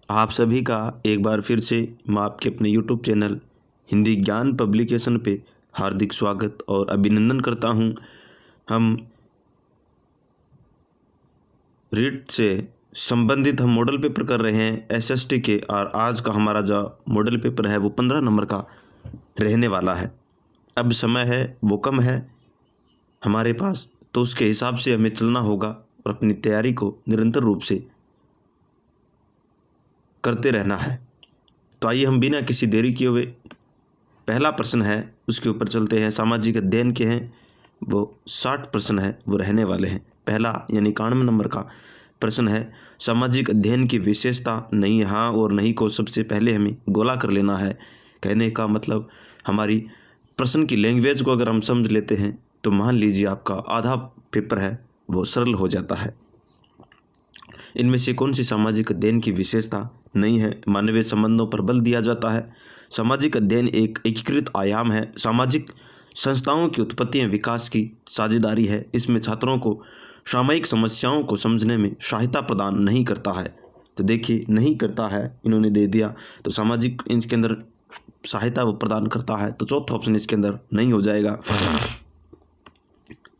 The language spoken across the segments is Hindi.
आप सभी का एक बार फिर से मैं आपके अपने यूट्यूब चैनल हिंदी ज्ञान पब्लिकेशन पे हार्दिक स्वागत और अभिनंदन करता हूं। हम रीट से संबंधित मॉडल पेपर कर रहे हैं एसएसटी के, और आज का हमारा जो मॉडल पेपर है वो 15 नंबर का रहने वाला है। अब समय है वो कम है हमारे पास, तो उसके हिसाब से हमें चलना होगा और अपनी तैयारी को निरंतर रूप से करते रहना है। तो आइए हम बिना किसी देरी किए हुए पहला प्रश्न है उसके ऊपर चलते हैं। सामाजिक अध्ययन के हैं वो 60 प्रश्न है वो रहने वाले हैं। पहला यानी 91 नंबर का प्रश्न है, सामाजिक अध्ययन की विशेषता नहीं हाँ और नहीं को सबसे पहले हमें गोला कर लेना है। कहने का मतलब हमारी प्रश्न की लैंग्वेज को अगर हम समझ लेते हैं तो मान लीजिए आपका आधा पेपर है वो सरल हो जाता है। इनमें से कौन सी सामाजिक अध्ययन की विशेषता नहीं है? मानवीय संबंधों पर बल दिया जाता है। सामाजिक अध्ययन एक एकीकृत आयाम है। सामाजिक संस्थाओं की उत्पत्ति एवं विकास की साझेदारी है। इसमें छात्रों को सामयिक समस्याओं को समझने में सहायता प्रदान नहीं करता है। तो देखिए नहीं करता है इन्होंने दे दिया, तो सामाजिक इसके अंदर सहायता वो प्रदान करता है, तो चौथा ऑप्शन इसके अंदर नहीं हो जाएगा।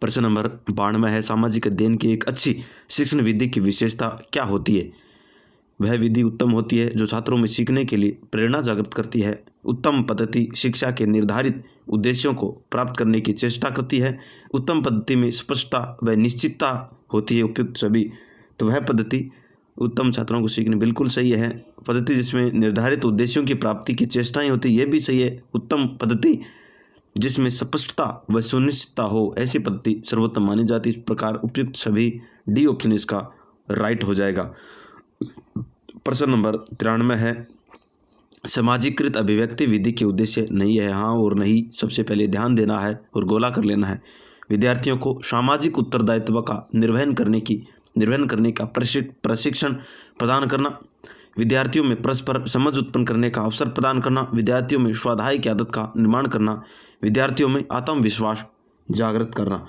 प्रश्न नंबर 92 है, सामाजिक अध्ययन की एक अच्छी शिक्षण विधि की विशेषता क्या होती है? वह विधि उत्तम होती है जो छात्रों में सीखने के लिए प्रेरणा जागृत करती है। उत्तम पद्धति शिक्षा के निर्धारित उद्देश्यों को प्राप्त करने की चेष्टा करती है। उत्तम पद्धति में स्पष्टता व निश्चितता होती है। उपयुक्त सभी, तो वह पद्धति उत्तम छात्रों को सीखने बिल्कुल सही है। पद्धति जिसमें निर्धारित उद्देश्यों की प्राप्ति की चेष्टाएं होती है ये भी सही है। उत्तम पद्धति जिसमें स्पष्टता व सुनिश्चितता हो ऐसी पद्धति सर्वोत्तम मानी जाती है। इस प्रकार उपयुक्त सभी, डी ऑप्शन इसका राइट हो जाएगा। प्रश्न नंबर 93 है, सामाजिकृत अभिव्यक्ति विधि के उद्देश्य नहीं है हाँ और नहीं सबसे पहले ध्यान देना है और गोला कर लेना है। विद्यार्थियों को सामाजिक उत्तरदायित्व का निर्वहन करने का प्रशिक्षण प्रदान करना, विद्यार्थियों में परस्पर समझ उत्पन्न करने का अवसर प्रदान करना, विद्यार्थियों में स्वाध्याय की आदत का निर्माण करना, विद्यार्थियों में आत्मविश्वास जागृत करना।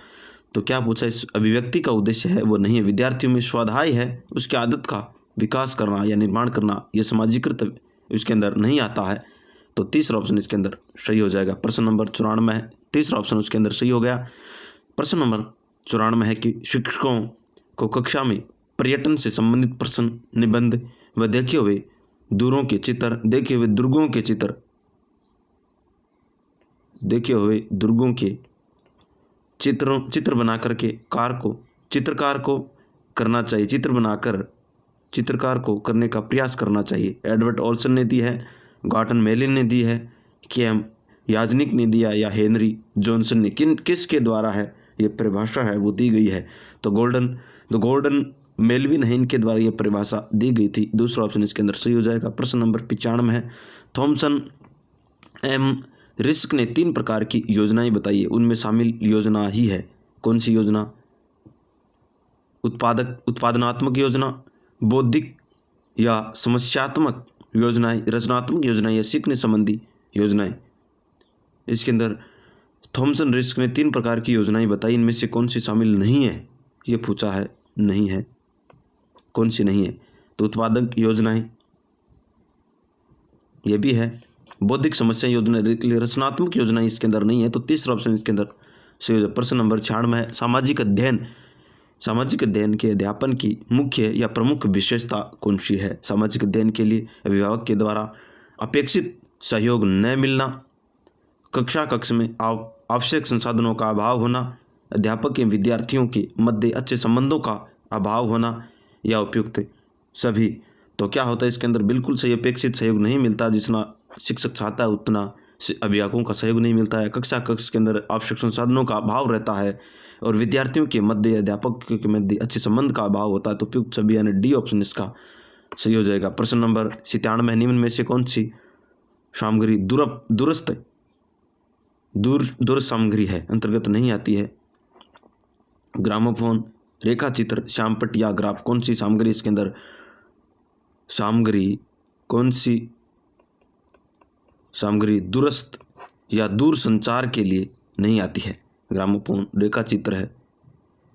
तो क्या पूछा, इस अभिव्यक्ति का उद्देश्य है वो नहीं है। विद्यार्थियों में स्वाध्याय है उसकी आदत का विकास करना या निर्माण करना, यह सामाजिकृत इसके अंदर नहीं आता है। तो तीसरा ऑप्शन इसके अंदर सही हो जाएगा। प्रश्न नंबर 94 है, तीसरा ऑप्शन उसके अंदर सही हो गया। प्रश्न नंबर 94 है कि शिक्षकों को कक्षा में पर्यटन से संबंधित प्रश्न, निबंध व देखे हुए दुर्गों के चित्र बना करके चित्रकार को करना चाहिए, चित्रकार को करने का प्रयास करना चाहिए। एडवर्ड ऑल्सन ने दी है, गॉर्टन मेलिन ने दी है, केएम याजनिक ने दिया या हेनरी जॉनसन ने, किसके द्वारा है ये परिभाषा है वो दी गई है? तो गोल्डन मेलविन है, इनके द्वारा ये परिभाषा दी गई थी। दूसरा ऑप्शन इसके अंदर सही हो जाएगा। प्रश्न नंबर 95 है, थॉमसन एम रिस्क ने 3 प्रकार की योजनाएं बताई है, उनमें शामिल योजना ही है। कौन सी योजना? उत्पादनात्मक योजना, बौद्धिक या समस्यात्मक योजनाएं, रचनात्मक योजनाएं या सीखने संबंधी योजनाएं। इसके अंदर थॉमसन रिस्क ने 3 प्रकार की योजनाएं बताई, इनमें से कौन सी शामिल नहीं है ये पूछा है। नहीं है, कौन सी नहीं है? तो उत्पादक योजनाएं ये भी है, बौद्धिक समस्या योजना, रचनात्मक योजनाएं इसके अंदर नहीं है। तो तीसरा ऑप्शन इसके अंदर सही हो जाए। प्रश्न नंबर 96 है, सामाजिक अध्ययन के अध्यापन की मुख्य या प्रमुख विशेषता कौन सी है? सामाजिक अध्ययन के लिए अभिभावक के द्वारा अपेक्षित सहयोग न मिलना, कक्ष में आवश्यक संसाधनों का अभाव होना, अध्यापक एवं विद्यार्थियों के मध्य अच्छे संबंधों का अभाव होना, या उपयुक्त सभी। तो क्या होता है इसके अंदर? बिल्कुल सही, अपेक्षित सहयोग नहीं मिलता, जितना शिक्षक चाहता है उतना अभिभावकों का सहयोग नहीं मिलता है। कक्ष के अंदर आवश्यक संसाधनों का अभाव रहता है और विद्यार्थियों के मध्य, अध्यापक के मध्य अच्छे संबंध का अभाव होता है। तो उपयुक्त सभी यानी डी ऑप्शन इसका सही हो जाएगा। प्रश्न नंबर 97, निम्न में से कौन सी सामग्री दूर सामग्री है, अंतर्गत नहीं आती है? ग्रामोफोन, रेखाचित्र, श्यामपट्ट या ग्राफ। कौन सी सामग्री इसके अंदर कौन सी सामग्री दूरस्थ या दूर संचार के लिए नहीं आती है? ग्रामोफोन, रेखाचित्र है,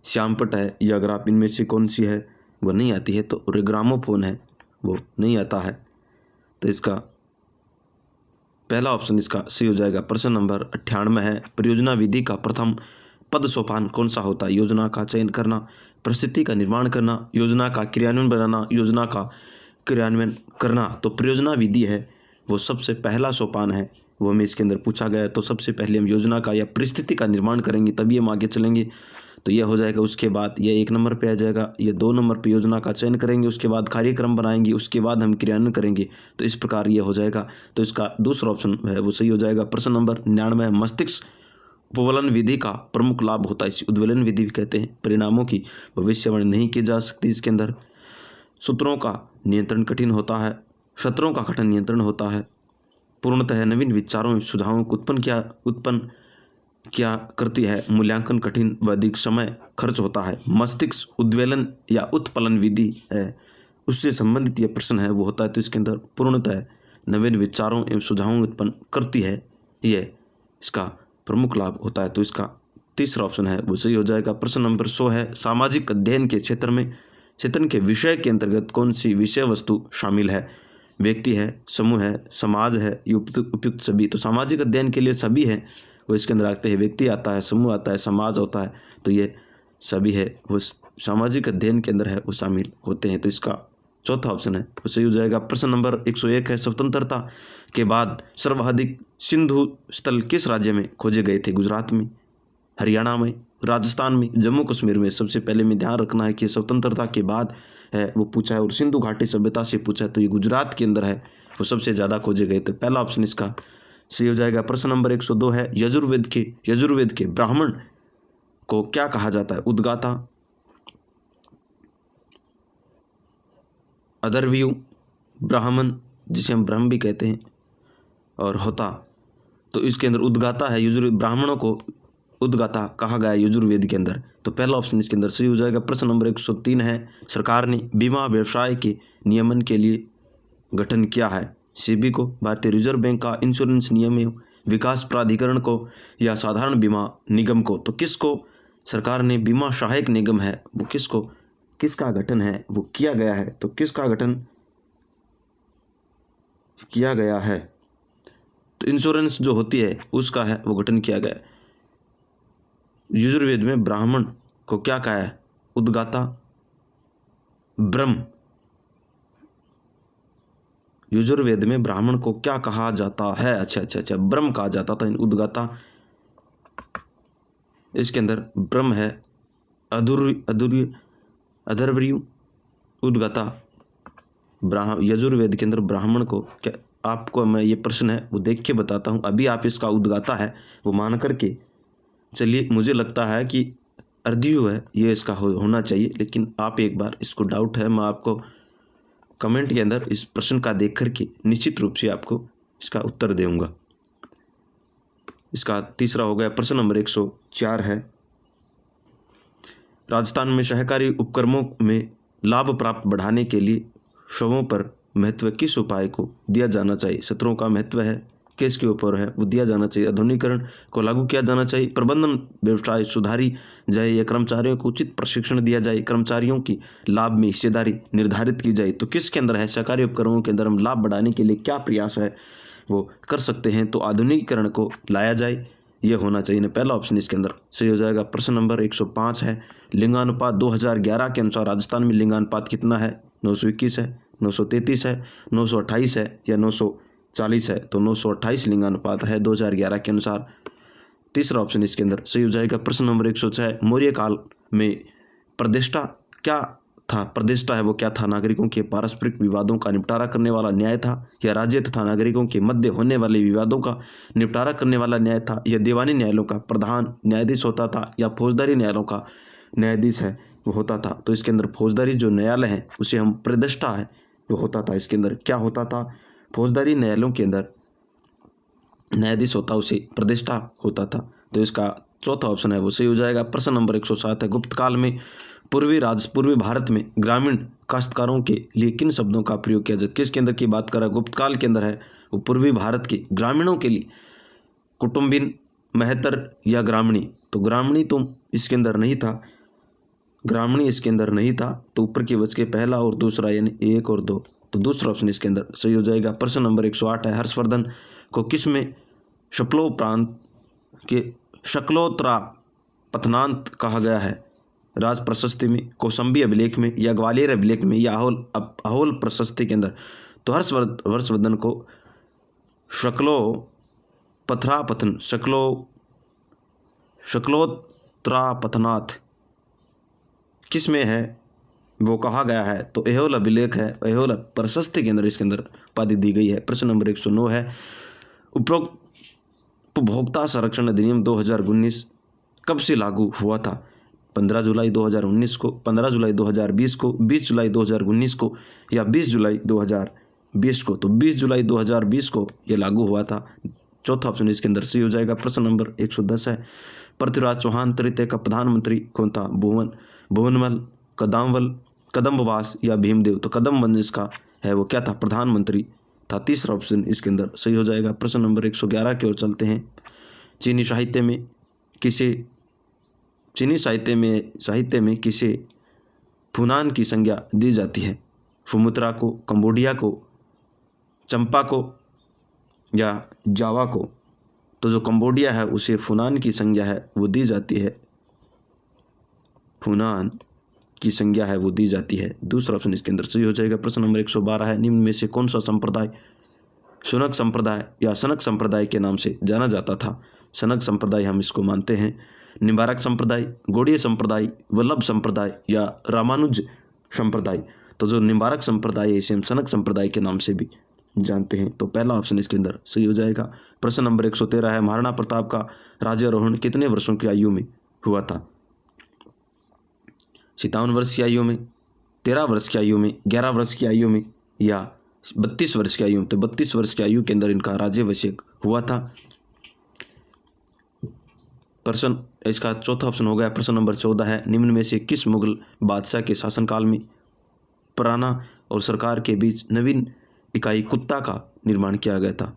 श्यामपट्ट है या ग्राफ, इनमें से कौन सी है वो नहीं आती है? तो ग्रामोफोन है वो नहीं आता है। तो इसका पहला ऑप्शन इसका सही हो जाएगा। प्रश्न नंबर 98 है, परियोजना विधि का प्रथम पद सोपान कौन सा होता है? योजना का चयन करना, परिस्थिति का निर्माण करना, योजना का क्रियान्वयन बनाना, योजना का क्रियान्वयन करना। तो परियोजना विधि है वो सबसे पहला सोपान है, वो हमें इसके अंदर पूछा गया है। तो सबसे पहले हम योजना का या परिस्थिति का निर्माण करेंगे तभी हम आगे चलेंगे। तो यह हो जाएगा। उसके बाद यह 1 नंबर पे आ जाएगा, यह 2 नंबर पे योजना का चयन करेंगे, उसके बाद कार्यक्रम बनाएंगे, उसके बाद हम क्रियान्वयन करेंगे। तो इस प्रकार यह हो जाएगा। तो इसका दूसरा ऑप्शन है वो सही हो जाएगा। प्रश्न नंबर 99 है, मस्तिष्क उपवलन विधि का प्रमुख लाभ होता है। इसे उद्वेलन विधि भी कहते हैं। परिणामों की भविष्यवाणी नहीं की जा सकती इसके अंदर। सूत्रों का नियंत्रण कठिन होता है, शत्रुओं का कठिन नियंत्रण होता है। पूर्णतः नवीन विचारों में सुझावों को उत्पन्न क्या करती है। मूल्यांकन कठिन व अधिक समय खर्च होता है। मस्तिष्क उद्वेलन या उत्पलन विधि है, उससे संबंधित यह प्रश्न है वो होता है। तो इसके अंदर पूर्णतः नवीन विचारों एवं सुझावों उत्पन्न करती है, यह इसका प्रमुख लाभ होता है। तो इसका तीसरा ऑप्शन है वो सही हो जाएगा। प्रश्न नंबर 100 है, सामाजिक अध्ययन के क्षेत्र में चिंतन के विषय के अंतर्गत कौन सी विषय वस्तु शामिल है? व्यक्ति है, समूह है, समाज है, उपयुक्त सभी। तो सामाजिक अध्ययन के लिए सभी है वो इसके अंदर आते हैं। व्यक्ति आता है, समूह आता है, समाज होता है, तो ये सभी है वो सामाजिक अध्ययन के अंदर है वो शामिल होते हैं। तो इसका चौथा ऑप्शन है वो सही हो जाएगा। प्रश्न नंबर 101 है, स्वतंत्रता के बाद सर्वाधिक सिंधु स्थल किस राज्य में खोजे गए थे? गुजरात में, हरियाणा में, राजस्थान में, जम्मू कश्मीर में। सबसे पहले में ध्यान रखना है कि स्वतंत्रता के बाद है वो पूछा है और सिंधु घाटी सभ्यता से पूछा है। तो ये गुजरात के अंदर है वो सबसे ज़्यादा खोजे गए। तो पहला ऑप्शन इसका सही हो जाएगा। प्रश्न नंबर 102 है, यजुर्वेद के ब्राह्मण को क्या कहा जाता है? उद्गाता, अदरव्यू, ब्राह्मण जिसे हम ब्रह्म भी कहते हैं, और होता। तो इसके अंदर उद्गाता है। ब्राह्मणों को उद्गाता कहा गया है यजुर्वेद के अंदर। तो पहला ऑप्शन इसके अंदर सही हो जाएगा। प्रश्न नंबर 103 है, सरकार ने बीमा व्यवसाय के नियमन के लिए गठन किया है। सेबी को, भारतीय रिजर्व बैंक का, इंश्योरेंस नियम विकास प्राधिकरण को, या साधारण बीमा निगम को? तो किसको सरकार ने बीमा सहायक निगम है वो किसका गठन है वो किया गया है? तो किसका गठन किया गया है? तो इंश्योरेंस जो होती है उसका है वो गठन किया गया है। यजुर्वेद में ब्राह्मण को क्या कहा है? उद्गाता, ब्रह्म। यजुर्वेद में ब्राह्मण को क्या कहा जाता है? अच्छा, ब्रह्म कहा जाता था। उद्गाता इसके अंदर ब्रह्म है। अधर्वयु, उद्गाता। यजुर्वेद के अंदर ब्राह्मण को क्या, आपको मैं ये प्रश्न है वो देख के बताता हूँ। अभी आप इसका उद्गाता है वो मान करके चलिए। मुझे लगता है कि अर्धयु है ये इसका होना चाहिए, लेकिन आप एक बार इसको डाउट है, मैं आपको कमेंट के अंदर इस प्रश्न का देख करके निश्चित रूप से आपको इसका उत्तर दूंगा। इसका तीसरा हो गया। प्रश्न नंबर 104 है, राजस्थान में सहकारी उपक्रमों में लाभ प्राप्त बढ़ाने के लिए शवों पर महत्व किस उपाय को दिया जाना चाहिए? सत्रों का महत्व है, किसके ऊपर है वो दिया जाना चाहिए? आधुनिकीकरण को लागू किया जाना चाहिए, प्रबंधन व्यवसाय सुधारी जाए, या कर्मचारियों को उचित प्रशिक्षण दिया जाए, कर्मचारियों की लाभ में हिस्सेदारी निर्धारित की जाए? तो किसके अंदर है? सहकारी उपक्रमों के अंदर हम लाभ बढ़ाने के लिए क्या प्रयास है वो कर सकते हैं? तो आधुनिकीकरण को लाया जाए, ये होना चाहिए ना। पहला ऑप्शन इसके अंदर सही हो जाएगा। प्रश्न नंबर 105 है, लिंगानुपात 2011 के अनुसार राजस्थान में लिंगानुपात कितना है? 921 है, 933 है, 928 है, या 940 है? तो 928 लिंगानुपात है 2011 के अनुसार। तीसरा ऑप्शन इसके अंदर सही हो जाएगा। प्रश्न नंबर 106, मौर्य काल में प्रतिष्ठा क्या था? प्रतिष्ठा है वो क्या था? नागरिकों के पारस्परिक विवादों का निपटारा करने वाला न्याय था, या राज्य तथा नागरिकों के मध्य होने वाले विवादों का निपटारा करने वाला न्याय था, या दीवानी न्यायालयों का प्रधान न्यायाधीश होता था, या फौजदारी न्यायालयों का न्यायाधीश है वो होता था? तो इसके अंदर फौजदारी जो न्यायालय है उसे हम प्रतिष्ठा है वो होता था। इसके अंदर क्या होता था? फौजदारी न्यायालयों के अंदर न्यायाधीश होता उसे प्रतिष्ठा होता था। तो इसका चौथा ऑप्शन है वो सही हो जाएगा। प्रश्न नंबर 107 है, गुप्त काल में पूर्वी भारत में ग्रामीण काश्तकारों के लिए किन शब्दों का प्रयोग किया जाता? किसके अंदर की बात कर रहा है? गुप्त काल के अंदर है वो पूर्वी भारत के ग्रामीणों के लिए कुटुंबिन, महतर या ग्रामणी? तो ग्रामणी तो इसके अंदर नहीं था, ग्रामणी इसके अंदर नहीं था। तो ऊपर के बच के पहला और दूसरा यानी 1 और 2 तो दूसरा ऑप्शन इसके अंदर सही हो जाएगा। प्रश्न नंबर 108 है, हर्षवर्धन को किस में शपलो प्रांत के शकलोत्रा पथनांत कहा गया है? राज प्रशस्ति में, कौसंबी अभिलेख में, या ग्वालियर अभिलेख में, या अहोल प्रशस्ति के अंदर? तो हर्षवर्धन को शकलो पथरापथन शकलोत्रापथनाथ किस में है वो कहा गया है? तो अहोल अभिलेख है, अहोल प्रशस्ति के अंदर इसके अंदर उपाधि दी गई है। प्रश्न नंबर 109 है, उपरोक्त उपभोक्ता संरक्षण अधिनियम 2019 कब से लागू हुआ था? 15 जुलाई 2019 को, 15 जुलाई 2020 को, 20 जुलाई 2019 को, या 20 जुलाई 2020 को? तो 20 जुलाई 2020 को यह लागू हुआ था। चौथा ऑप्शन इसके अंदर सही हो जाएगा। प्रश्न नंबर 110 है, पृथ्वीराज चौहान तृतीय का प्रधानमंत्री कौन था? भुवनमल, कदम्बवास, या भीमदेव? तो कदम्बवंश का है वो क्या था? प्रधानमंत्री था। तीसरा ऑप्शन इसके अंदर सही हो जाएगा। प्रश्न नंबर 111 की ओर चलते हैं। चीनी साहित्य में किसे फुनान की संज्ञा दी जाती है? सुमुत्रा को, कंबोडिया को, चंपा को, या जावा को? तो जो कंबोडिया है उसे फुनान की संज्ञा है वो दी जाती है, फुनान की संज्ञा है वो दी जाती है। दूसरा ऑप्शन इसके अंदर सही हो जाएगा। प्रश्न नंबर 112 है, निम्न में से कौन सा संप्रदाय शुनक संप्रदाय या सनक संप्रदाय के नाम से जाना जाता था? सनक संप्रदाय हम इसको मानते हैं। निम्बारक संप्रदाय, गौड़ीय संप्रदाय, वल्लभ संप्रदाय, या रामानुज संप्रदाय? तो जो निम्बारक संप्रदाय है इसे हम सनक संप्रदाय के नाम से भी जानते हैं। तो पहला ऑप्शन इसके अंदर सही हो जाएगा। प्रश्न नंबर 113 है, महाराणा प्रताप का राज्यारोहण कितने वर्षों की आयु में हुआ था? 57 वर्ष की आयु में, 13 वर्ष की आयु में, 11 वर्ष की आयु में, या 32 वर्ष की आयु में? तो 32 वर्ष की आयु के अंदर इनका राज्याभिषेक हुआ था। प्रश्न इसका चौथा ऑप्शन हो गया। प्रश्न नंबर 14 है, निम्न में से किस मुगल बादशाह के शासनकाल में पराना और सरकार के बीच नवीन इकाई कुत्ता का निर्माण किया गया था?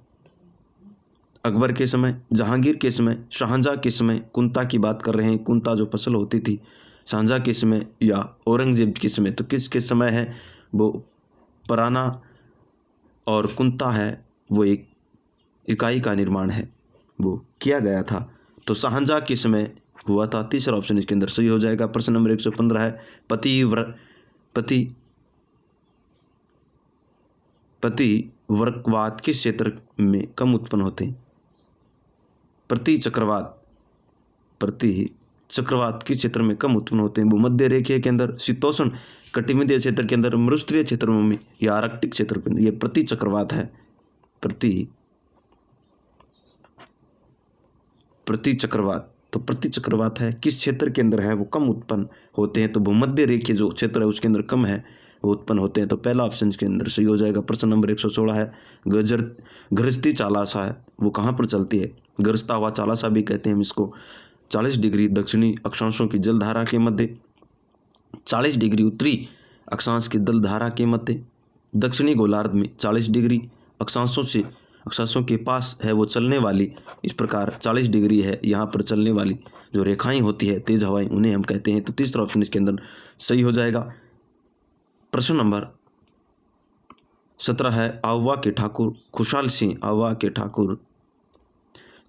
अकबर के समय, जहांगीर के समय, शाहजहां के समय? कुंता की बात कर रहे हैं, कुंता जो फसल होती थी, शाहजहां के समय या औरंगजेब के समय? तो किसके समय है वो पराना और कुंता है वो एक इकाई का निर्माण है वो किया गया था? तो शाहजहां के समय हुआ था। तीसरा ऑप्शन इसके अंदर सही हो जाएगा। प्रश्न नंबर 115 है, प्रतिवर्गवाद किस क्षेत्र में कम उत्पन्न होते हैं? प्रतिचक्रवात किस क्षेत्र में कम उत्पन्न होते हैं? भूमध्य रेखीय के अंदर, शीतोष्ण कटिबंधीय क्षेत्र के अंदर, मरुस्थलीय क्षेत्रों में, या आर्कटिक क्षेत्र के अंदर? ये प्रतिचक्रवात है। प्रतिचक्रवात तो प्रतिचक्रवात है किस क्षेत्र के अंदर है वो कम उत्पन्न होते हैं? तो भूमध्य रेखीय जो क्षेत्र है उसके अंदर कम है वो उत्पन्न होते हैं। तो पहला ऑप्शन के अंदर सही हो जाएगा। प्रश्न नंबर 116 है, गरजती चालासा है वो कहाँ पर चलती है? गरजता हुआ चालासा भी कहते हैं हम इसको। 40 डिग्री दक्षिणी अक्षांशों की जलधारा के मध्य, 40 डिग्री उत्तरी अक्षांश की जलधारा के मध्य, दक्षिणी गोलार्ध में 40 डिग्री अक्षांशों के पास है वो चलने वाली, इस प्रकार 40 डिग्री है यहाँ पर चलने वाली जो रेखाएं होती है, तेज हवाएं, उन्हें हम कहते हैं। तो तीसरा ऑप्शन इसके अंदर सही हो जाएगा। प्रश्न नंबर 17 है, आवा के ठाकुर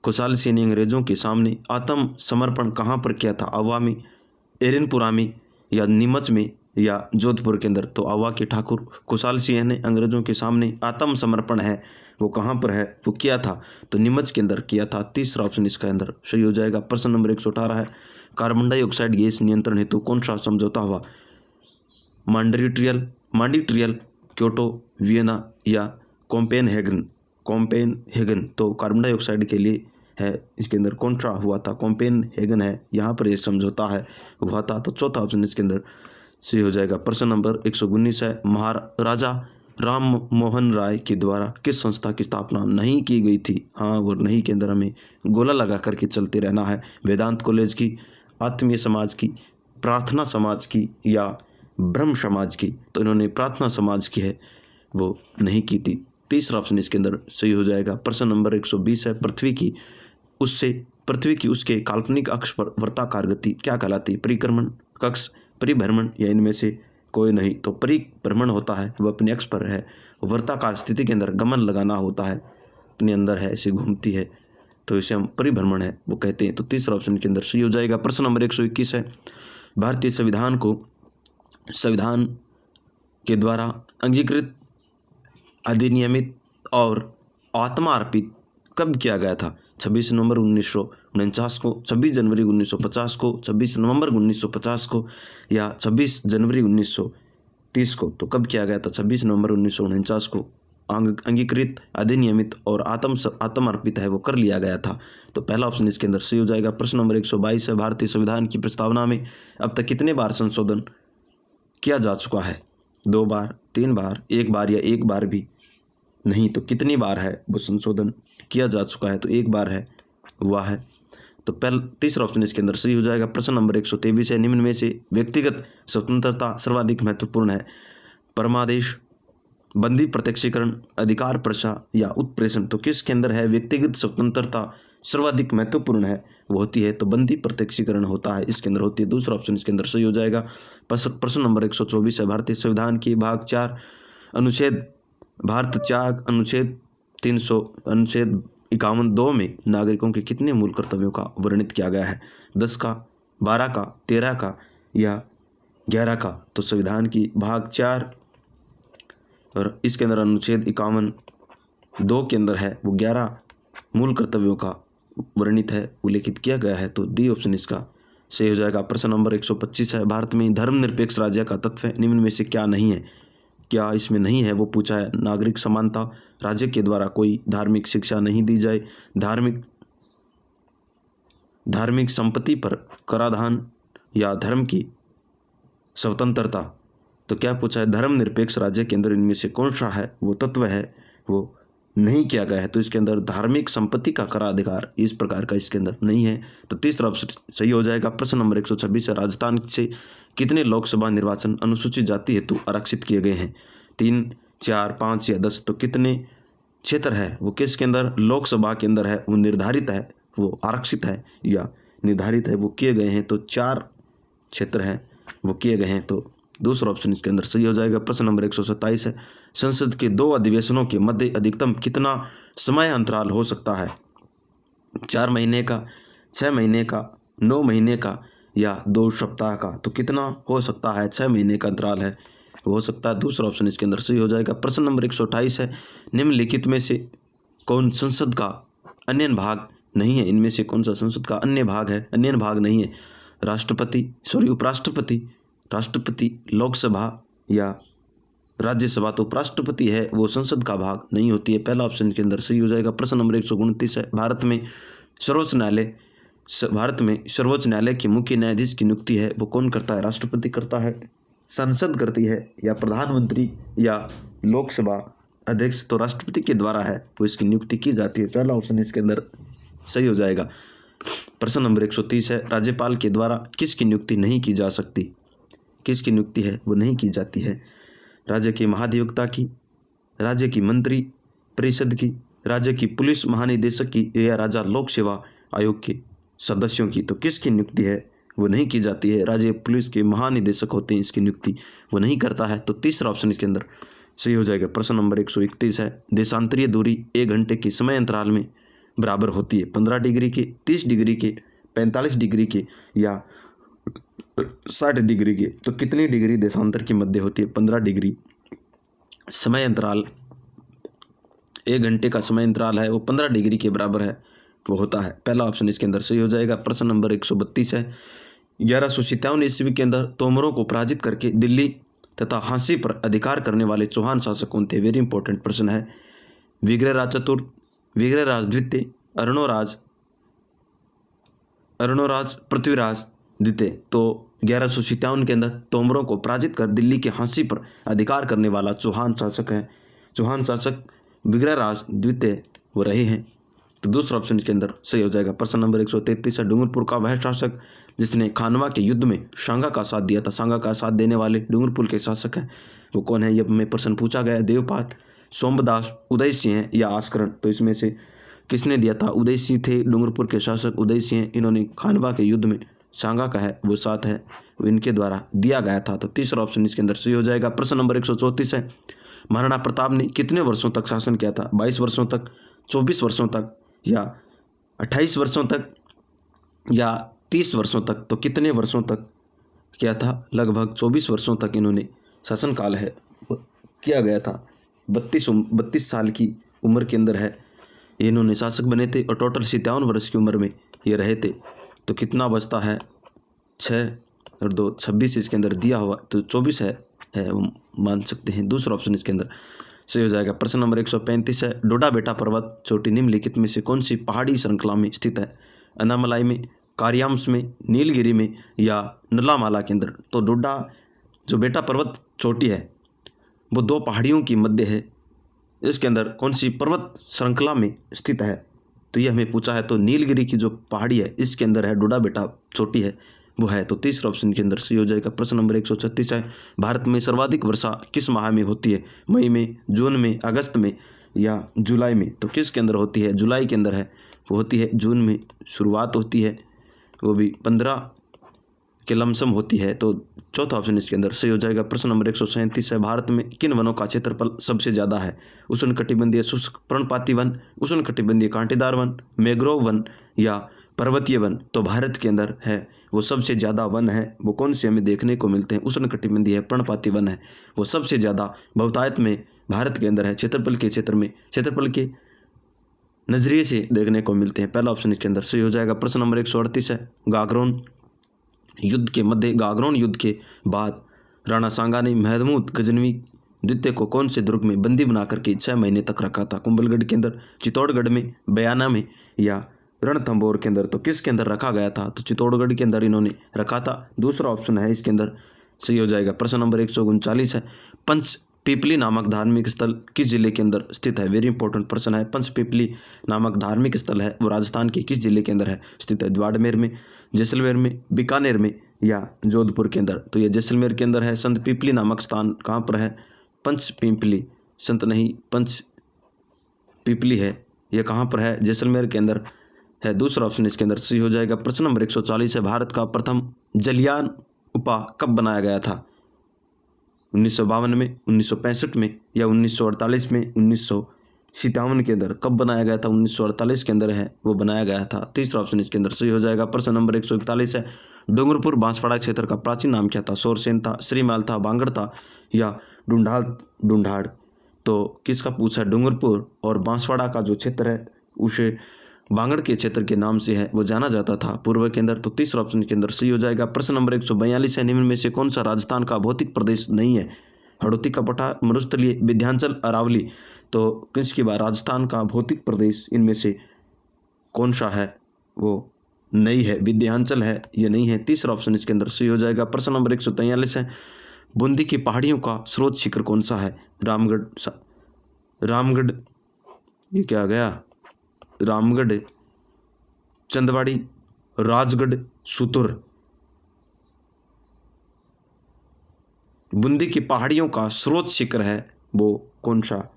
खुशहाल सिंह ने अंग्रेजों के सामने आत्मसमर्पण कहाँ पर किया था? आवा में, एरनपुरा में, या नीमच में, या जोधपुर के अंदर? तो आवा के ठाकुर खुशहाल सिंह ने अंग्रेजों के सामने आत्मसमर्पण है वो कहाँ पर है वो किया था? तो नीमच के अंदर किया था। तीसरा ऑप्शन इसका अंदर सही हो जाएगा। प्रश्न नंबर 118 है, कार्बन डाइऑक्साइड गैस नियंत्रण हेतु कौन सा समझौता हुआ? मॉन्ट्रियल, क्योटो, वियना, या कोपेनहेगन? तो कार्बन डाइऑक्साइड के लिए है इसके अंदर कौन सा हुआ था? कोपेनहेगन है, यहाँ पर यह समझौता है हुआ था। तो चौथा ऑप्शन इसके अंदर सही हो जाएगा। प्रश्न नंबर 119 है, महाराजा राम मोहन राय के द्वारा किस संस्था की स्थापना नहीं की गई थी? हाँ और नहीं के अंदर हमें गोला लगा करके चलते रहना है। वेदांत कॉलेज की, आत्मीय समाज की, प्रार्थना समाज की, या ब्रह्म समाज की? तो इन्होंने प्रार्थना समाज की है वो नहीं की थी। तीसरा ऑप्शन इसके अंदर सही हो जाएगा। प्रश्न नंबर 120 है, पृथ्वी की उसके काल्पनिक अक्ष पर वृत्ताकार गति क्या कहलाती है? परिक्रमण, कक्ष, परिभ्रमण, या इनमें से कोई नहीं। तो परिभ्रमण होता है वो अपने अक्ष पर है, वर्ताकार स्थिति के अंदर गमन लगाना होता है, अपने अंदर है, ऐसे घूमती है, तो इसे हम परिभ्रमण है वो कहते हैं। तो तीसरा ऑप्शन के अंदर सही हो जाएगा। प्रश्न नंबर 121 है, भारतीय संविधान को संविधान के द्वारा अंगीकृत, अधिनियमित और आत्मा अर्पित कब किया गया था? 26 नवंबर 1949 को, 26 जनवरी 1950 को, 26 नवंबर 1950 को, या 26 जनवरी 1930 को। तो कब किया गया था? 26 नवंबर 1949 को अंगीकृत, अधिनियमित और आत्म अर्पित है वो कर लिया गया था। तो पहला ऑप्शन इसके अंदर सही हो जाएगा। प्रश्न नंबर 122 है, भारतीय संविधान की प्रस्तावना में अब तक कितने बार संशोधन किया जा चुका है? 2 बार, 3 बार, 1 बार या 1 बार भी नहीं। तो कितनी बार है वो संशोधन किया जा चुका है? तो 1 बार है हुआ है। तो तीसरा ऑप्शन इसके अंदर सही हो जाएगा। प्रश्न नंबर 123 है, निम्न में से व्यक्तिगत स्वतंत्रता सर्वाधिक महत्वपूर्ण है? परमादेश, बंदी प्रत्यक्षीकरण, अधिकार प्रशा या उत्प्रेषण। तो किसके अंदर है व्यक्तिगत स्वतंत्रता सर्वाधिक महत्वपूर्ण है? वो होती है तो बंदी प्रत्यक्षीकरण होता है, इसके अंदर होती है। दूसरा ऑप्शन इसके अंदर सही हो जाएगा। प्रश्न नंबर 124 है, भारतीय संविधान की भाग 4 अनुच्छेद भारत 4 अनुच्छेद 51(2) में नागरिकों के कितने मूल कर्तव्यों का वर्णित किया गया है? 10 का, 12 का, 13 का या 11 का? तो संविधान की भाग 4 और इसके अंदर अनुच्छेद 51(2) के अंदर है वो 11 मूल कर्तव्यों का वर्णित है, उल्लेखित किया गया है। तो डी ऑप्शन इसका सही हो जाएगा। प्रश्न नंबर 125 है, भारत में धर्मनिरपेक्ष राज्य का तत्व निम्न में से क्या नहीं है? क्या इसमें नहीं है वो पूछा है। नागरिक समानता, राज्य के द्वारा कोई धार्मिक शिक्षा नहीं दी जाए, धार्मिक संपत्ति पर कराधान या धर्म की स्वतंत्रता। तो क्या पूछा है? धर्मनिरपेक्ष राज्य के अंदर इनमें से कौन सा है वो तत्व है वो नहीं किया गया है? तो इसके अंदर धार्मिक संपत्ति का कराधिकार इस प्रकार का इसके अंदर नहीं है। तो तीसरा ऑप्शन सही हो जाएगा। प्रश्न नंबर 126 है, राजस्थान से कितने लोकसभा निर्वाचन अनुसूचित जाति हेतु आरक्षित किए गए हैं? 3, 4, 5 या 10? तो कितने क्षेत्र है वो किसके अंदर लोकसभा के अंदर है वो निर्धारित है, वो आरक्षित है या निर्धारित है वो किए गए हैं? तो 4 क्षेत्र हैं वो किए गए हैं। तो दूसरा ऑप्शन इसके अंदर सही हो जाएगा। प्रश्न नंबर 127 है, संसद के 2 अधिवेशनों के मध्य अधिकतम कितना समय अंतराल हो सकता है? 4 महीने का, 6 महीने का, 9 महीने का या 2 सप्ताह का? तो कितना हो सकता है? 6 महीने का अंतराल है वो हो सकता है। दूसरा ऑप्शन इसके अंदर सही हो जाएगा। प्रश्न नंबर 128 है, निम्नलिखित में से कौन संसद का अन्य भाग नहीं है? इनमें से कौन सा संसद का अन्य भाग है, अन्य भाग नहीं है? उपराष्ट्रपति, राष्ट्रपति, लोकसभा या राज्यसभा? तो उपराष्ट्रपति है वो संसद का भाग नहीं होती है। पहला ऑप्शन के अंदर सही हो जाएगा। प्रश्न नंबर 129 है, भारत में सर्वोच्च न्यायालय के मुख्य न्यायाधीश की नियुक्ति है वो कौन करता है? राष्ट्रपति करता है, संसद करती है या प्रधानमंत्री या लोकसभा अध्यक्ष? तो राष्ट्रपति के द्वारा है वो इसकी नियुक्ति की जाती है। पहला ऑप्शन इसके अंदर सही हो जाएगा। प्रश्न नंबर 130 है, राज्यपाल के द्वारा किसकी नियुक्ति नहीं की जा सकती? किसकी नियुक्ति है वो नहीं की जाती है? राज्य के महाधिवक्ता की, राज्य की मंत्री परिषद की, राज्य की पुलिस महानिदेशक की या राज्य लोक सेवा आयोग के सदस्यों की? तो किसकी नियुक्ति है वो नहीं की जाती है? राज्य पुलिस के महानिदेशक होते हैं, इसकी नियुक्ति वो नहीं करता है। तो तीसरा ऑप्शन इसके अंदर सही हो जाएगा। प्रश्न नंबर 131 है, देशांतरीय दूरी 1 घंटे के समय अंतराल में बराबर होती है? 15 डिग्री के, 30 डिग्री के, 45 डिग्री के या 60 डिग्री के? तो कितनी डिग्री देशांतर के मध्य होती है? 15 डिग्री समय अंतराल, 1 घंटे का समय अंतराल है वो 15 डिग्री के बराबर है वो होता है। पहला ऑप्शन इसके अंदर सही हो जाएगा। प्रश्न नंबर 132 है, 1157 ईस्वी के अंदर तोमरों को पराजित करके दिल्ली तथा झांसी पर अधिकार करने वाले चौहान शासक कौन थे? वेरी इंपॉर्टेंट प्रश्न है। विग्रहराज चतुर्थ, विग्रहराज द्वितीय, अरुणोराज पृथ्वीराज द्वितीय। तो 1157 के अंदर तोमरों को पराजित कर दिल्ली के झांसी पर अधिकार करने वाला चौहान शासक है, चौहान शासक विग्रहराज द्वितीय वो रहे हैं। तो दूसरा ऑप्शन इसके अंदर सही हो जाएगा। प्रश्न नंबर 133 है, डूंगरपुर का वह शासक जिसने खानवा के युद्ध में सांगा का साथ दिया था? सांगा का साथ देने वाले डूंगरपुर के शासक हैं वो कौन है? ये में प्रश्न पूछा गया है। देवपाल, सोमदास, उदय सिंह या आस्करण? तो इसमें से किसने दिया था? उदय सिंह थे डूंगरपुर के शासक, उदय सिंह। इन्होंने खानवा के युद्ध में सांगा का है वो 7 है, वो इनके द्वारा दिया गया था। तो तीसरा ऑप्शन इसके अंदर सही हो जाएगा। प्रश्न नंबर 134 है, महाराणा प्रताप ने कितने वर्षों तक शासन किया था? 22 वर्षों तक, 24 वर्षों तक, या 28 वर्षों तक, या 30 वर्षों तक? तो कितने वर्षों तक किया था? लगभग 24 वर्षों तक इन्होंने शासनकाल है किया गया था। 32 साल की उम्र के अंदर है इन्होंने शासक बने थे और टोटल 57 वर्ष की उम्र में ये रहे थे। तो कितना बचता है? 6 और 2 26 इसके अंदर दिया हुआ, तो 24 है वो मान सकते हैं। दूसरा ऑप्शन इसके अंदर सही हो जाएगा। प्रश्न नंबर 135 है, डोडा बेटा पर्वत चोटी निम्नलिखित में से कौन सी पहाड़ी श्रृंखला में स्थित है? अनामलाई में, कार्यांश में, नीलगिरी में, या नलामाला के अंदर? तो डोडा जो बेटा पर्वत चोटी है वो 2 पहाड़ियों की मध्य है, इसके अंदर कौन सी पर्वत श्रृंखला में स्थित है? तो ये हमें पूछा है। तो नीलगिरी की जो पहाड़ी है इसके अंदर है डोडा बेटा चोटी है वो है। तो तीसरा ऑप्शन के अंदर सही हो जाएगा। प्रश्न नंबर 136 है, भारत में सर्वाधिक वर्षा किस माह में होती है? मई में, जून में, अगस्त में, या जुलाई में? तो किसके अंदर होती है? जुलाई के अंदर है वो होती है। जून में शुरुआत होती है, वो भी 15 के लमसम होती है। तो चौथा ऑप्शन इसके अंदर सही हो जाएगा। प्रश्न नंबर 137 है, भारत में किन वनों का क्षेत्रफल सबसे ज़्यादा है? उष्णकटिबंधीय शुष्क पर्णपाती वन, उष्णकटिबंधीय कांटेदार वन, मैंग्रोव वन, या पर्वतीय वन? तो भारत के अंदर है वो सबसे ज़्यादा वन है वो कौन से हमें देखने को मिलते हैं? उष्णकटिबंधीय पर्णपाती वन है वो सबसे ज़्यादा बहुतायत में भारत के अंदर है। क्षेत्रफल के क्षेत्र में, क्षेत्रफल के नजरिए से देखने को मिलते हैं। पहला ऑप्शन इसके अंदर सही हो जाएगा। प्रश्न नंबर 138 है, गागरोन युद्ध के बाद राणा सांगा ने महमूद गजनवी द्वितीय को कौन से दुर्ग में बंदी बना करके 6 महीने तक रखा था? कुंभलगढ़ के अंदर, चित्तौड़गढ़ में, बयाना में, या रणथंभौर के अंदर? तो किसके अंदर रखा गया था? तो चित्तौड़गढ़ के अंदर इन्होंने रखा था। दूसरा ऑप्शन है इसके अंदर सही हो जाएगा। प्रश्न नंबर 139 है, पंचपीपली नामक धार्मिक स्थल किस जिले के अंदर स्थित है? वेरी इंपॉर्टेंट प्रश्न है। पंचपीपली नामक धार्मिक स्थल है वो राजस्थान के किस जिले के अंदर है स्थित है? बाड़मेर में, जैसलमेर में, बीकानेर में, या जोधपुर के अंदर? तो ये जैसलमेर के अंदर है। संत पीपली नामक स्थान कहाँ पर है? पंचपीपली, संत नहीं पंचपीपली है, ये कहाँ पर है? जैसलमेर के अंदर है। दूसरा ऑप्शन इसके अंदर सही हो जाएगा। प्रश्न नंबर 140 है, भारत का प्रथम जलयान उपा कब बनाया गया था? 1952 में, 1965 में, या 1948 में, 1957 के अंदर? कब बनाया गया था? 1948 के अंदर है वो बनाया गया था। तीसरा ऑप्शन इसके अंदर सही हो जाएगा। प्रश्न नंबर 141 है, डूंगरपुर बांसवाड़ा क्षेत्र का प्राचीन नाम क्या था? सोरसेन था, श्रीमाल था, बांगड़ था, या ढूंढाड़? तो किसका पूछा है? डूंगरपुर और बांसवाड़ा का जो क्षेत्र है उसे बांगड़ के क्षेत्र के नाम से है वो जाना जाता था पूर्व के अंदर। तो तीसरा ऑप्शन के अंदर सही हो जाएगा। प्रश्न नंबर 142 है, निम्न में से कौन सा राजस्थान का भौतिक प्रदेश नहीं है? हड़ौती का पठार, मरुस्थलीय, विंध्याचल, अरावली? तो किसकी बात? राजस्थान का भौतिक प्रदेश इनमें से कौन सा है वो नहीं है? विंध्याचल है, ये नहीं है। तीसरा ऑप्शन इसके अंदर सही हो जाएगा। प्रश्न नंबर 143 है, बूंदी की पहाड़ियों का स्रोत शिखर कौन सा है? रामगढ़, ये क्या आ गया? रामगढ़, चंदवाड़ी, राजगढ़, सुतुर? बूंदी की पहाड़ियों का स्रोत शिखर है वो कौन सा?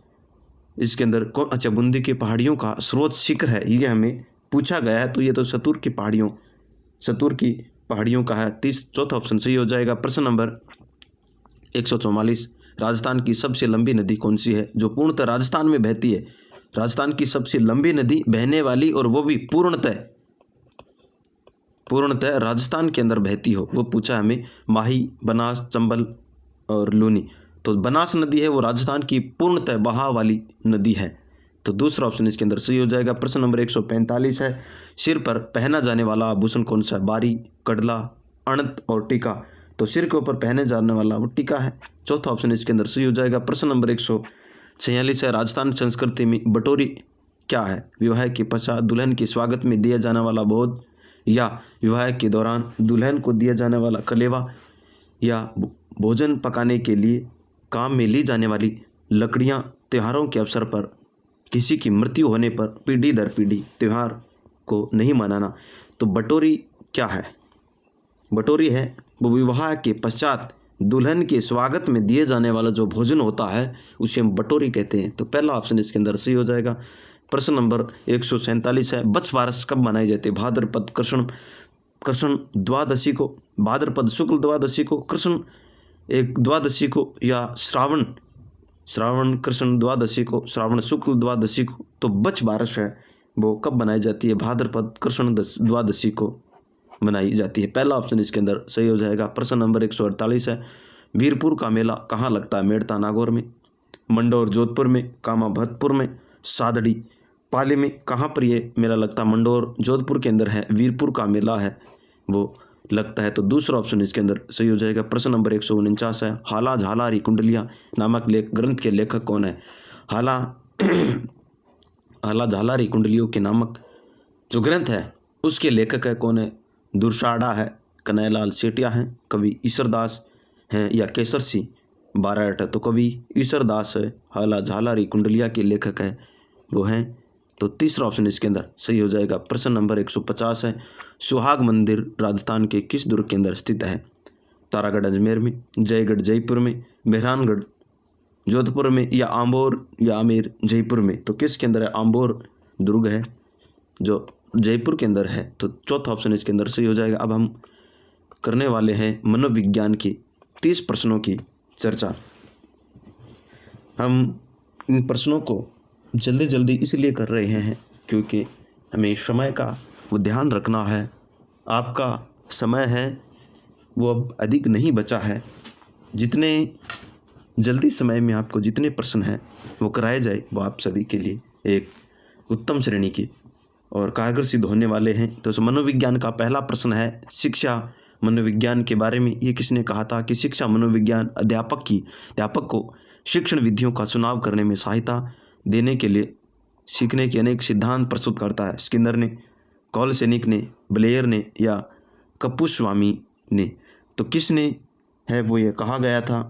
इसके अंदर कौन? अच्छा, बूंदी की पहाड़ियों का स्रोत शिखर है ये हमें पूछा गया है। तो ये तो सतुर की पहाड़ियों का है। चौथा ऑप्शन सही हो जाएगा। प्रश्न नंबर 144, राजस्थान की सबसे लंबी नदी कौन सी है जो पूर्णतः राजस्थान में बहती है? राजस्थान की सबसे लंबी नदी बहने वाली और वो भी पूर्णतः राजस्थान के अंदर बहती हो वो पूछा हमें। माही, बनास, चंबल और लूनी? तो बनास नदी है वो राजस्थान की पूर्णतः बहाव वाली नदी है। तो दूसरा ऑप्शन इसके अंदर सही हो जाएगा। प्रश्न नंबर 145 है, सिर पर पहना जाने वाला आभूषण कौन सा है? बारी, कडला, अणत और टीका? तो सिर के ऊपर पहने जाने वाला वो टीका है। चौथा ऑप्शन इसके अंदर सही हो जाएगा। प्रश्न नंबर 146 है, राजस्थान संस्कृति में बटोरी क्या है? विवाह के पश्चात दुल्हन के स्वागत में दिया जाने वाला भोज, या विवाह के दौरान दुल्हन को दिया जाने वाला कलेवा, या भोजन पकाने के लिए काम में ली जाने वाली लकड़ियाँ, त्योहारों के अवसर पर किसी की मृत्यु होने पर पीढ़ी दर पीढ़ी त्यौहार को नहीं मनाना? तो बटोरी क्या है? बटोरी है वो विवाह के पश्चात दुल्हन के स्वागत में दिए जाने वाला जो भोजन होता है उसे हम बटोरी कहते हैं। तो पहला ऑप्शन इसके अंदर सही हो जाएगा। प्रश्न नंबर 147 है, बछ बारस कब मनाई जाती है? भाद्रपद कृष्ण द्वादशी को, भाद्रपद शुक्ल द्वादशी को, कृष्ण एक द्वादशी को, या श्रावण कृष्ण द्वादशी को, श्रावण शुक्ल द्वादशी को। तो बच बारस है वो कब बनाई जाती है? भाद्रपद कृष्ण द्वादशी को बनाई जाती है। पहला ऑप्शन इसके अंदर सही हो जाएगा। प्रश्न नंबर 148 है, वीरपुर का मेला कहाँ लगता है? मेड़ता नागौर में, मंडौर जोधपुर में, कामा भरतपुर में, सादड़ी पाली में। कहाँ पर ये मेला लगता है? मंडौर जोधपुर के अंदर है, वीरपुर का मेला है वो लगता है। तो दूसरा ऑप्शन इसके अंदर सही हो जाएगा। प्रश्न नंबर 149 है, हाला झालारी कुंडलियाँ नामक ग्रंथ के लेखक कौन है? हाला झालारी कुंडलियों के नामक जो ग्रंथ है उसके लेखक है कौन है? दुर्शाड़ा है, कन्हैयालाल सेठिया हैं, कवि ईश्वरदास हैं, या केसर सिंह बाराट है? तो कवि ईश्वरदास है। हाला झालारी कुंडलिया के लेखक है वो हैं। तो तीसरा ऑप्शन इसके अंदर सही हो जाएगा। प्रश्न नंबर 150 है, सुहाग मंदिर राजस्थान के किस दुर्ग के अंदर स्थित है? तारागढ़ अजमेर में, जयगढ़ जयपुर में, मेहरानगढ़ जोधपुर में, या आम्बोर या आमेर जयपुर में। तो किसके अंदर है? आम्बोर दुर्ग है जो जयपुर के अंदर है। तो चौथा ऑप्शन इसके अंदर सही हो जाएगा। अब हम करने वाले हैं मनोविज्ञान के 30 प्रश्नों की चर्चा। हम इन प्रश्नों को जल्दी जल्दी इसलिए कर रहे हैं क्योंकि हमें समय का वो ध्यान रखना है। आपका समय है वो अब अधिक नहीं बचा है। जितने जल्दी समय में आपको जितने प्रश्न हैं वो कराए जाए वो आप सभी के लिए एक उत्तम श्रेणी के और कारगर सिद्ध होने वाले हैं। तो मनोविज्ञान का पहला प्रश्न है, शिक्षा मनोविज्ञान के बारे में ये किसने कहा था कि शिक्षा मनोविज्ञान अध्यापक को शिक्षण विधियों का चुनाव करने में सहायता देने के लिए सीखने के अनेक सिद्धांत प्रस्तुत करता है? स्किनर ने, कॉलसेनिक ने, ब्लेयर ने, या कपुस्वामी ने? तो किसने है वो ये कहा गया था?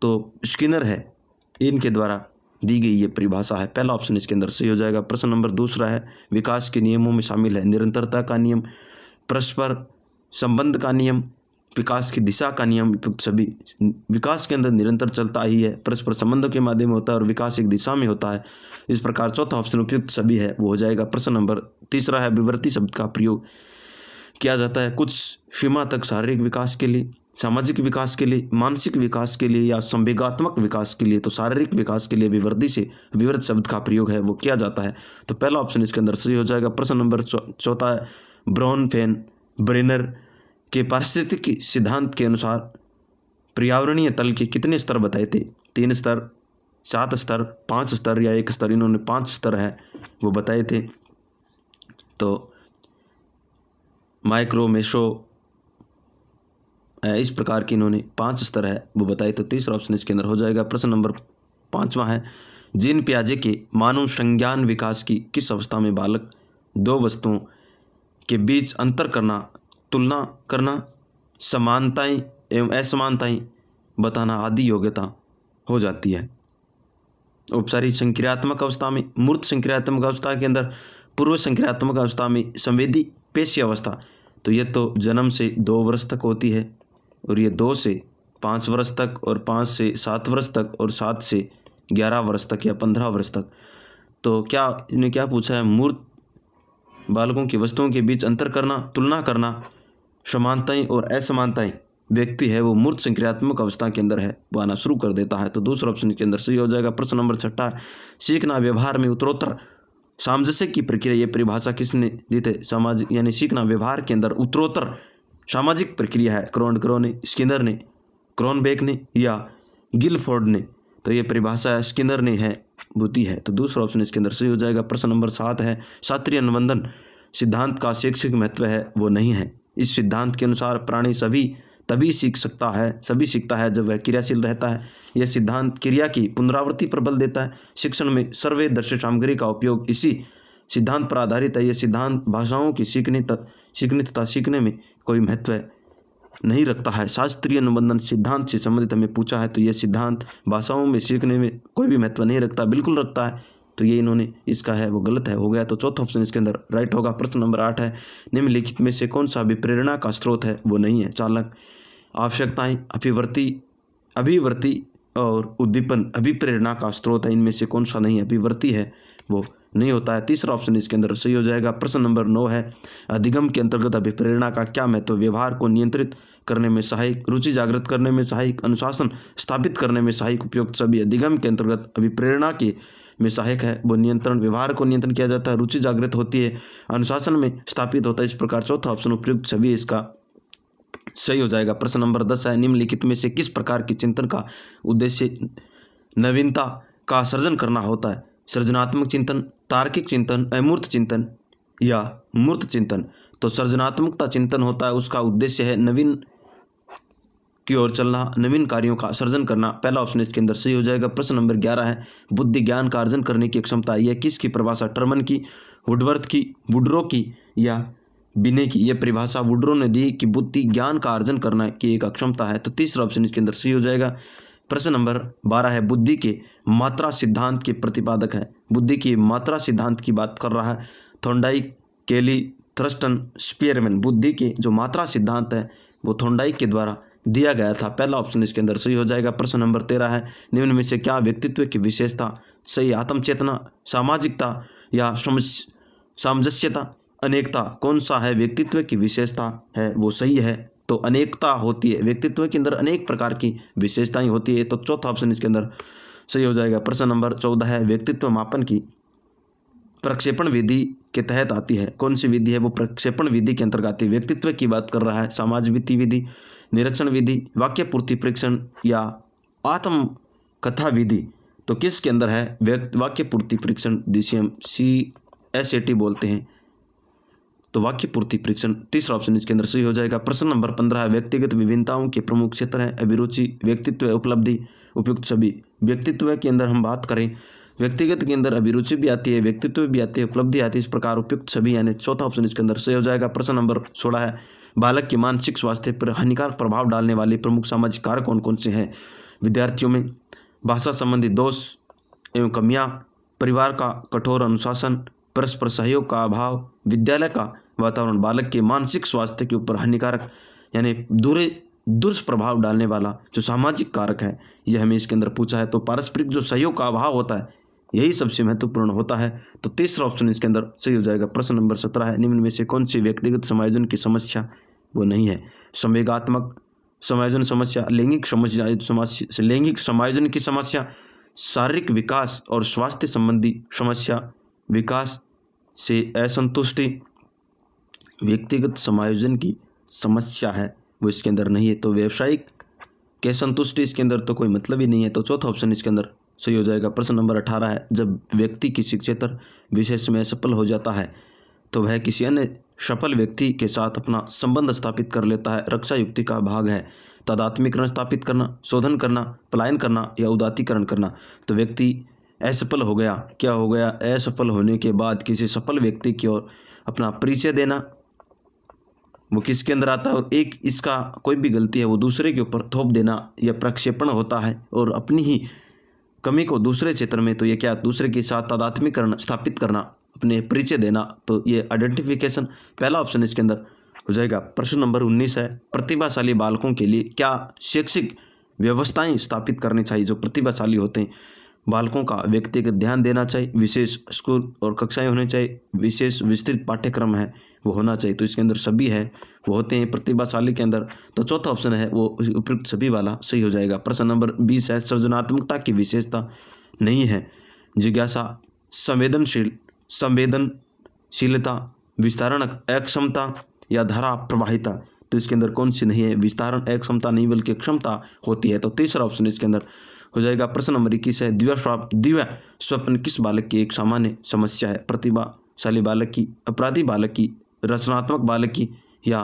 तो स्किनर है, इनके द्वारा दी गई ये परिभाषा है। पहला ऑप्शन इसके अंदर सही हो जाएगा। प्रश्न नंबर दूसरा है, विकास के नियमों में शामिल है निरंतरता का नियम, परस्पर संबंध का नियम, विकास की दिशा का नियम। सभी विकास के अंदर निरंतर चलता ही है, परस्पर संबंधों के माध्यम में होता है और विकास एक दिशा में होता है। इस प्रकार चौथा ऑप्शन उपयुक्त सभी है वो हो जाएगा। प्रश्न नंबर तीसरा है, विवर्ती शब्द का प्रयोग किया जाता है कुछ सीमा तक शारीरिक विकास के लिए, सामाजिक विकास के लिए, मानसिक विकास के लिए, या संवेगात्मक विकास के लिए। तो शारीरिक विकास के लिए विवर्त शब्द का प्रयोग है वो किया जाता है। तो पहला ऑप्शन इसके अंदर सही हो जाएगा। प्रश्न नंबर चौथा है, ब्राउनफेन ब्रेनर के पारिस्थितिकी सिद्धांत के अनुसार पर्यावरणीय तल के कितने स्तर बताए थे? 3 स्तर, 7 स्तर, 5 स्तर, या 1 स्तर? इन्होंने 5 स्तर है वो बताए थे। तो माइक्रो मेसो इस प्रकार की इन्होंने 5 स्तर है वो बताए। तो तीसरा ऑप्शन इसके अंदर हो जाएगा। प्रश्न नंबर 5वां है, जीन पियाजे के मानव संज्ञान विकास की किस अवस्था में बालक 2 वस्तुओं के बीच अंतर करना, तुलना करना, समानताएं एवं असमानताएं बताना आदि योग्यता हो जाती है? औपचारिक संक्रियात्मक अवस्था में, मूर्त संक्रियात्मक अवस्था के अंदर, पूर्व संक्रियात्मक अवस्था में, संवेदी पेशी अवस्था। तो ये तो जन्म से 2 वर्ष तक होती है और ये 2 से 5 वर्ष तक और 5 से 7 वर्ष तक और 7 से 11 वर्ष तक या 15 वर्ष तक। तो क्या इन्हें क्या पूछा है? मूर्त बालकों की वस्तुओं के बीच अंतर करना, तुलना करना, समानताएं और असमानताएं व्यक्ति है वो मूर्त संक्रियात्मक अवस्था के अंदर है वो आना शुरू कर देता है। तो दूसरा ऑप्शन के अंदर सही हो जाएगा। प्रश्न नंबर 6 है, सीखना व्यवहार में उत्तरोत्तर सामंजस्य की प्रक्रिया। ये परिभाषा किसने दी थे? समाज यानी सीखना व्यवहार के अंदर उत्तरोत्तर सामाजिक प्रक्रिया है। क्रोनक्रो ने, स्किनर ने, क्रोनबेक ने, या गिलफोर्ड ने? तो ये परिभाषा स्किनर ने है होती है। तो दूसरा ऑप्शन इसके अंदर सही हो जाएगा। प्रश्न नंबर 7 है, शास्त्रीय अनुबंधन सिद्धांत का शैक्षिक महत्व है वो नहीं है। इस सिद्धांत के अनुसार प्राणी तभी सीखता है जब वह क्रियाशील रहता है। यह सिद्धांत क्रिया की पुनरावृत्ति पर बल देता है। शिक्षण में सर्वे दृश्य सामग्री का उपयोग इसी सिद्धांत पर आधारित है। यह सिद्धांत भाषाओं की सीखने तथा सीखने में कोई महत्व नहीं रखता है। शास्त्रीय अनुबंधन सिद्धांत से संबंधित हमें पूछा है तो यह सिद्धांत भाषाओं में सीखने में कोई भी महत्व नहीं रखता, बिल्कुल रखता है। तो ये इन्होंने इसका है वो गलत है हो गया। तो चौथा ऑप्शन इसके अंदर राइट होगा। प्रश्न नंबर 8 है, निम्नलिखित में से कौन सा भी प्रेरणा का स्रोत है वो नहीं है? चालक, आवश्यकताएं, अभिवृत्ति और उद्दीपन अभिप्रेरणा का स्रोत है। इनमें से कौन सा नहीं है? अभिवृत्ति है वो नहीं होता है। तीसरा ऑप्शन इसके अंदर सही हो जाएगा। प्रश्न नंबर 9 है, अधिगम के अंतर्गत अभिप्रेरणा का क्या महत्व? व्यवहार को नियंत्रित करने में सहायक, रुचि जागृत करने में सहायक, अनुशासन स्थापित करने में सहायक, उपयुक्त सभी। अधिगम के अंतर्गत अभिप्रेरणा के में सहायक है वो नियंत्रण, व्यवहार को नियंत्रण किया जाता है, रुचि जागृत होती है, अनुशासन में स्थापित होता है। इस प्रकार चौथा ऑप्शन उपयुक्त सभी इसका सही हो जाएगा। प्रश्न नंबर 10 है, निम्नलिखित में से किस प्रकार के चिंतन का उद्देश्य नवीनता का सृजन करना होता है? सृजनात्मक चिंतन, तार्किक चिंतन, अमूर्त चिंतन या मूर्त चिंतन? तो सृजनात्मकता चिंतन होता है, उसका उद्देश्य है नवीन की ओर चलना, नवीन कार्यों का सृजन करना। पहला ऑप्शन इसके अंदर सही हो जाएगा। प्रश्न नंबर 11 है, बुद्धि ज्ञान का अर्जन करने की क्षमता, यह किसकी परिभाषा? टर्मन की, वुडवर्थ की, वुडरो की या बिने की? यह परिभाषा वुडरो ने दी कि बुद्धि ज्ञान का अर्जन करना की एक अक्षमता है। तो तीसरा ऑप्शन इसके अंदर सही हो जाएगा। प्रश्न नंबर 12 है, बुद्धि के मात्रा सिद्धांत के प्रतिपादक है। बुद्धि की मात्रा सिद्धांत की बात कर रहा है थॉर्नडाइक, केली, थ्रस्टन, स्पीयरमैन। बुद्धि के जो मात्रा सिद्धांत है वो थॉर्नडाइक के द्वारा दिया गया था। पहला ऑप्शन इसके अंदर सही हो जाएगा। प्रश्न नंबर 13 है, निम्न में से क्या व्यक्तित्व की विशेषता सही? आत्मचेतना, सामाजिकता या सामंजस्यता, अनेकता? कौन सा है व्यक्तित्व की विशेषता है वो सही है? तो अनेकता होती है, व्यक्तित्व के अंदर अनेक प्रकार की विशेषताएं होती है। तो चौथा ऑप्शन इसके अंदर सही हो जाएगा। प्रश्न नंबर 14 है, व्यक्तित्व मापन की प्रक्षेपण विधि के तहत आती है। कौन सी विधि है वो प्रक्षेपण विधि के अंतर्गत आती है? व्यक्तित्व की बात कर रहा है समाजवित्तीय विधि, निरीक्षण विधि, वाक्य पूर्ति परीक्षण या आत्म कथा विधि? तो किसके अंदर है? वाक्य पूर्ति परीक्षण, जिसे हम CSAT बोलते हैं। तो वाक्य पूर्ति परीक्षण तीसरा ऑप्शन इसके अंदर सही हो जाएगा। प्रश्न नंबर 15 है, व्यक्तिगत विभिन्नताओं के प्रमुख क्षेत्र हैं। अभिरुचि, व्यक्तित्व, उपलब्धि, उपयुक्त सभी। व्यक्तित्व के अंदर हम बात करें, व्यक्तिगत के अंदर अभिरुचि भी आती है, व्यक्तित्व भी आती है, उपलब्धि आती है। इस प्रकार उपयुक्त सभी यानी चौथा ऑप्शन इसके अंदर सही हो जाएगा। प्रश्न नंबर 16 है, बालक के मानसिक स्वास्थ्य पर हानिकारक प्रभाव डालने वाले प्रमुख सामाजिक कारक कौन कौन से हैं? विद्यार्थियों में भाषा संबंधी दोष एवं कमियां, परिवार का कठोर अनुशासन, परस्पर सहयोग का अभाव, विद्यालय का वातावरण। बालक के मानसिक स्वास्थ्य के ऊपर हानिकारक यानी दुष्प्रभाव डालने वाला जो सामाजिक कारक है ये हमें इसके अंदर पूछा है। तो पारस्परिक जो सहयोग का अभाव होता है यही सबसे महत्वपूर्ण होता है। तो तीसरा ऑप्शन इसके अंदर सही हो जाएगा। प्रश्न नंबर 17 है, निम्न में से कौन सी व्यक्तिगत समायोजन की समस्या वो नहीं है? संवेगात्मक समायोजन समस्या, लैंगिक समायोजन की समस्या, शारीरिक विकास और स्वास्थ्य संबंधी समस्या, विकास से असंतुष्टि। व्यक्तिगत समायोजन की समस्या है वो इसके अंदर नहीं है। तो व्यावसायिक के संतुष्टि इसके अंदर तो कोई मतलब ही नहीं है। तो चौथा ऑप्शन इसके अंदर सही हो जाएगा। प्रश्न नंबर 18 है, जब व्यक्ति किसी क्षेत्र विशेष में असफल हो जाता है तो वह किसी अन्य सफल व्यक्ति के साथ अपना संबंध स्थापित कर लेता है। रक्षा युक्ति का भाग है तादात्म्यकरण स्थापित करना, शोधन करना, पलायन करना या उदात्तीकरण करना। तो व्यक्ति असफल हो गया, क्या हो गया? असफल होने के बाद किसी सफल व्यक्ति की ओर अपना परिचय देना, वो किसके अंदर आता है? और एक इसका कोई भी गलती है वो दूसरे के ऊपर थोप देना, यह प्रक्षेपण होता है। और अपनी ही कमी को दूसरे क्षेत्र में, तो ये क्या? दूसरे के साथ तादात्म्यकरण स्थापित करना, अपने परिचय देना। तो ये आइडेंटिफिकेशन पहला ऑप्शन इसके अंदर हो जाएगा। प्रश्न नंबर 19 है, प्रतिभाशाली बालकों के लिए क्या शैक्षिक व्यवस्थाएं स्थापित करनी चाहिए? जो प्रतिभाशाली होते हैं बालकों का व्यक्तिगत ध्यान देना चाहिए, विशेष स्कूल और कक्षाएं होने चाहिए, विशेष विस्तृत पाठ्यक्रम है वो होना चाहिए। तो इसके अंदर सभी है वो होते हैं प्रतिभाशाली के अंदर। तो चौथा ऑप्शन है वो उपयुक्त सभी वाला सही हो जाएगा। प्रश्न नंबर 20 है, सृजनात्मकता की विशेषता नहीं है। जिज्ञासा, संवेदनशीलता, विस्तारण अक्षमता या धारा प्रवाहिता? तो इसके अंदर कौन सी नहीं है? विस्तारण अक्षमता नहीं बल्कि क्षमता होती है। तो तीसरा ऑप्शन इसके अंदर हो जाएगा। प्रश्न नंबर 21 है, दिव्य स्वप्न किस बालक की एक सामान्य समस्या है? प्रतिभाशाली बालक की, अपराधी बालक की, रचनात्मक बालक की या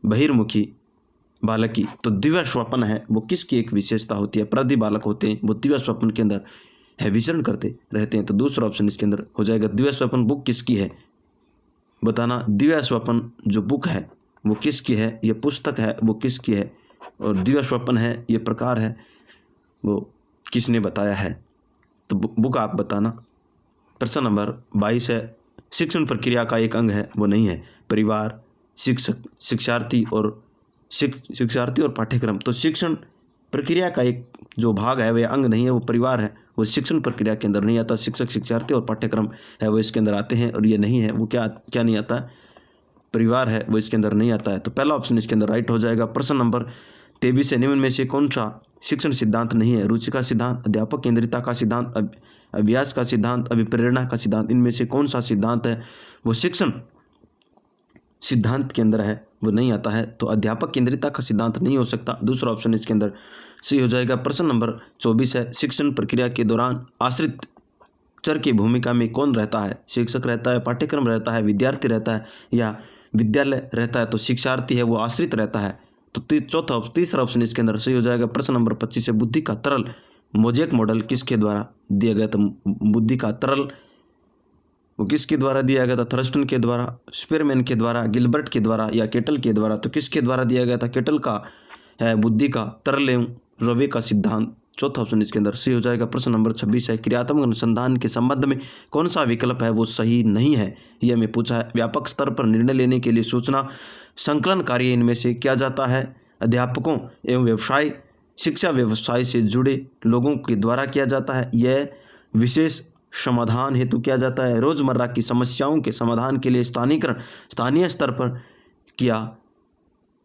बहिर्मुखी बालक की? तो दिव्य स्वप्न है वो किसकी एक विशेषता होती है? अपराधी बालक होते हैं वो दिव्य स्वप्न के अंदर है विचरण करते रहते हैं। तो दूसरा ऑप्शन इसके अंदर हो जाएगा। दिव्य स्वप्न बुक किसकी है? बताना। दिव्य स्वप्न जो बुक है वो किसकी है? ये पुस्तक है वो किसकी है? और दिव्य स्वप्न है ये प्रकार है वो किसने बताया है? तो बुक आप बताना। प्रश्न नंबर 22 है, शिक्षण प्रक्रिया का एक अंग है वो नहीं है। परिवार, शिक्षक, शिक्षार्थी और पाठ्यक्रम। तो शिक्षण प्रक्रिया का एक जो भाग है वह अंग नहीं है, वो परिवार है, वो शिक्षण प्रक्रिया के अंदर नहीं आता। शिक्षक, शिक्षार्थी और पाठ्यक्रम है वो इसके अंदर आते हैं, और ये नहीं है वो क्या क्या नहीं आता, परिवार है वो इसके अंदर नहीं आता है। तो पहला ऑप्शन इसके अंदर राइट हो जाएगा। प्रश्न नंबर 23 है, निम्न में से कौन सा शिक्षण सिद्धांत नहीं है? रुचि का सिद्धांत, अध्यापक केंद्रितता का सिद्धांत, अभ्यास का सिद्धांत, अभिप्रेरणा का सिद्धांत। इनमें से कौन सा सिद्धांत है वो शिक्षण सिद्धांत के अंदर है, वो नहीं आता है। तो अध्यापक केंद्रितता का सिद्धांत नहीं हो सकता, दूसरा ऑप्शन इसके अंदर सही हो जाएगा। प्रश्न नंबर 24 है, शिक्षण प्रक्रिया के दौरान आश्रित चर की भूमिका में कौन रहता है? शिक्षक रहता है, पाठ्यक्रम रहता है, विद्यार्थी रहता है, या विद्यालय रहता है? तो शिक्षार्थी है वो आश्रित रहता है। तो तीसरा ऑप्शन इसके अंदर सही हो जाएगा। प्रश्न नंबर 25 है, बुद्धि का तरल मोज़ेक मॉडल किसके द्वारा दिया गया था? बुद्धि का तरल वो किसके द्वारा दिया गया था? थर्स्टन के द्वारा, स्पेरमैन के द्वारा, गिलबर्ट के द्वारा, या केटल के द्वारा? तो किसके द्वारा दिया गया था? केटल का है बुद्धि का तरल एवं रवे का सिद्धांत। चौथा ऑप्शन इसके अंदर सही हो जाएगा। प्रश्न नंबर 26 है, क्रियात्मक अनुसंधान के संबंध में कौन सा विकल्प है वो सही नहीं है? यह हमें पूछा है। व्यापक स्तर पर निर्णय लेने के लिए सूचना संकलन कार्य इनमें से किया जाता है? अध्यापकों एवं व्यवसाय शिक्षा व्यवसाय से जुड़े लोगों के द्वारा किया जाता है? यह विशेष समाधान हेतु किया जाता है? रोजमर्रा की समस्याओं के समाधान के लिए स्थानीय स्तर पर किया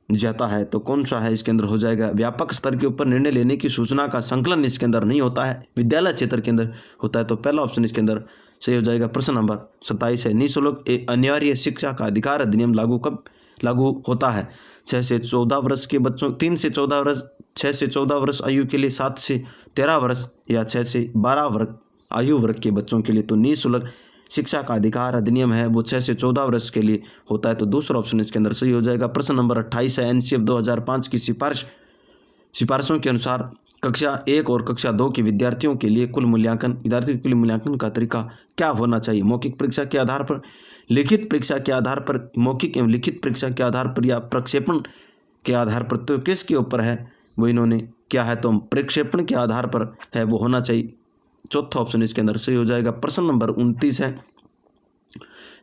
जाता है? तो कौन सा है इसके अंदर हो जाएगा? व्यापक स्तर के ऊपर निर्णय लेने की सूचना का संकलन इसके अंदर नहीं होता है, विद्यालय क्षेत्र के अंदर होता है। तो पहला ऑप्शन इसके अंदर सही हो जाएगा। प्रश्न नंबर 27 है, निःशुल्क अनिवार्य शिक्षा का अधिकार अधिनियम कब लागू होता है? 6 से 14 वर्ष के बच्चों, 3 से 14 वर्ष, 6 से 14 वर्ष आयु के लिए, 7 से 13 वर्ष, या 6 से 12 वर्ष आयु वर्ग के बच्चों के लिए? तो निःशुल्क शिक्षा का अधिकार अधिनियम है वो 6 से 14 वर्ष के लिए होता है। तो दूसरा ऑप्शन इसके अंदर सही हो जाएगा। प्रश्न नंबर 28 है, एनसीएफ 2005 की सिफारिशों के अनुसार कक्षा 1 और कक्षा 2 के विद्यार्थियों के लिए कुल मूल्यांकन का तरीका क्या होना चाहिए? मौखिक परीक्षा के आधार पर, लिखित परीक्षा के आधार पर, मौखिक एवं लिखित परीक्षा के आधार पर, या प्रक्षेपण के आधार पर? तो किसके ऊपर है वो इन्होंने क्या है? तो प्रक्षेपण के आधार पर है वो होना चाहिए। चौथा ऑप्शन इसके अंदर सही हो जाएगा। प्रश्न नंबर 29 है,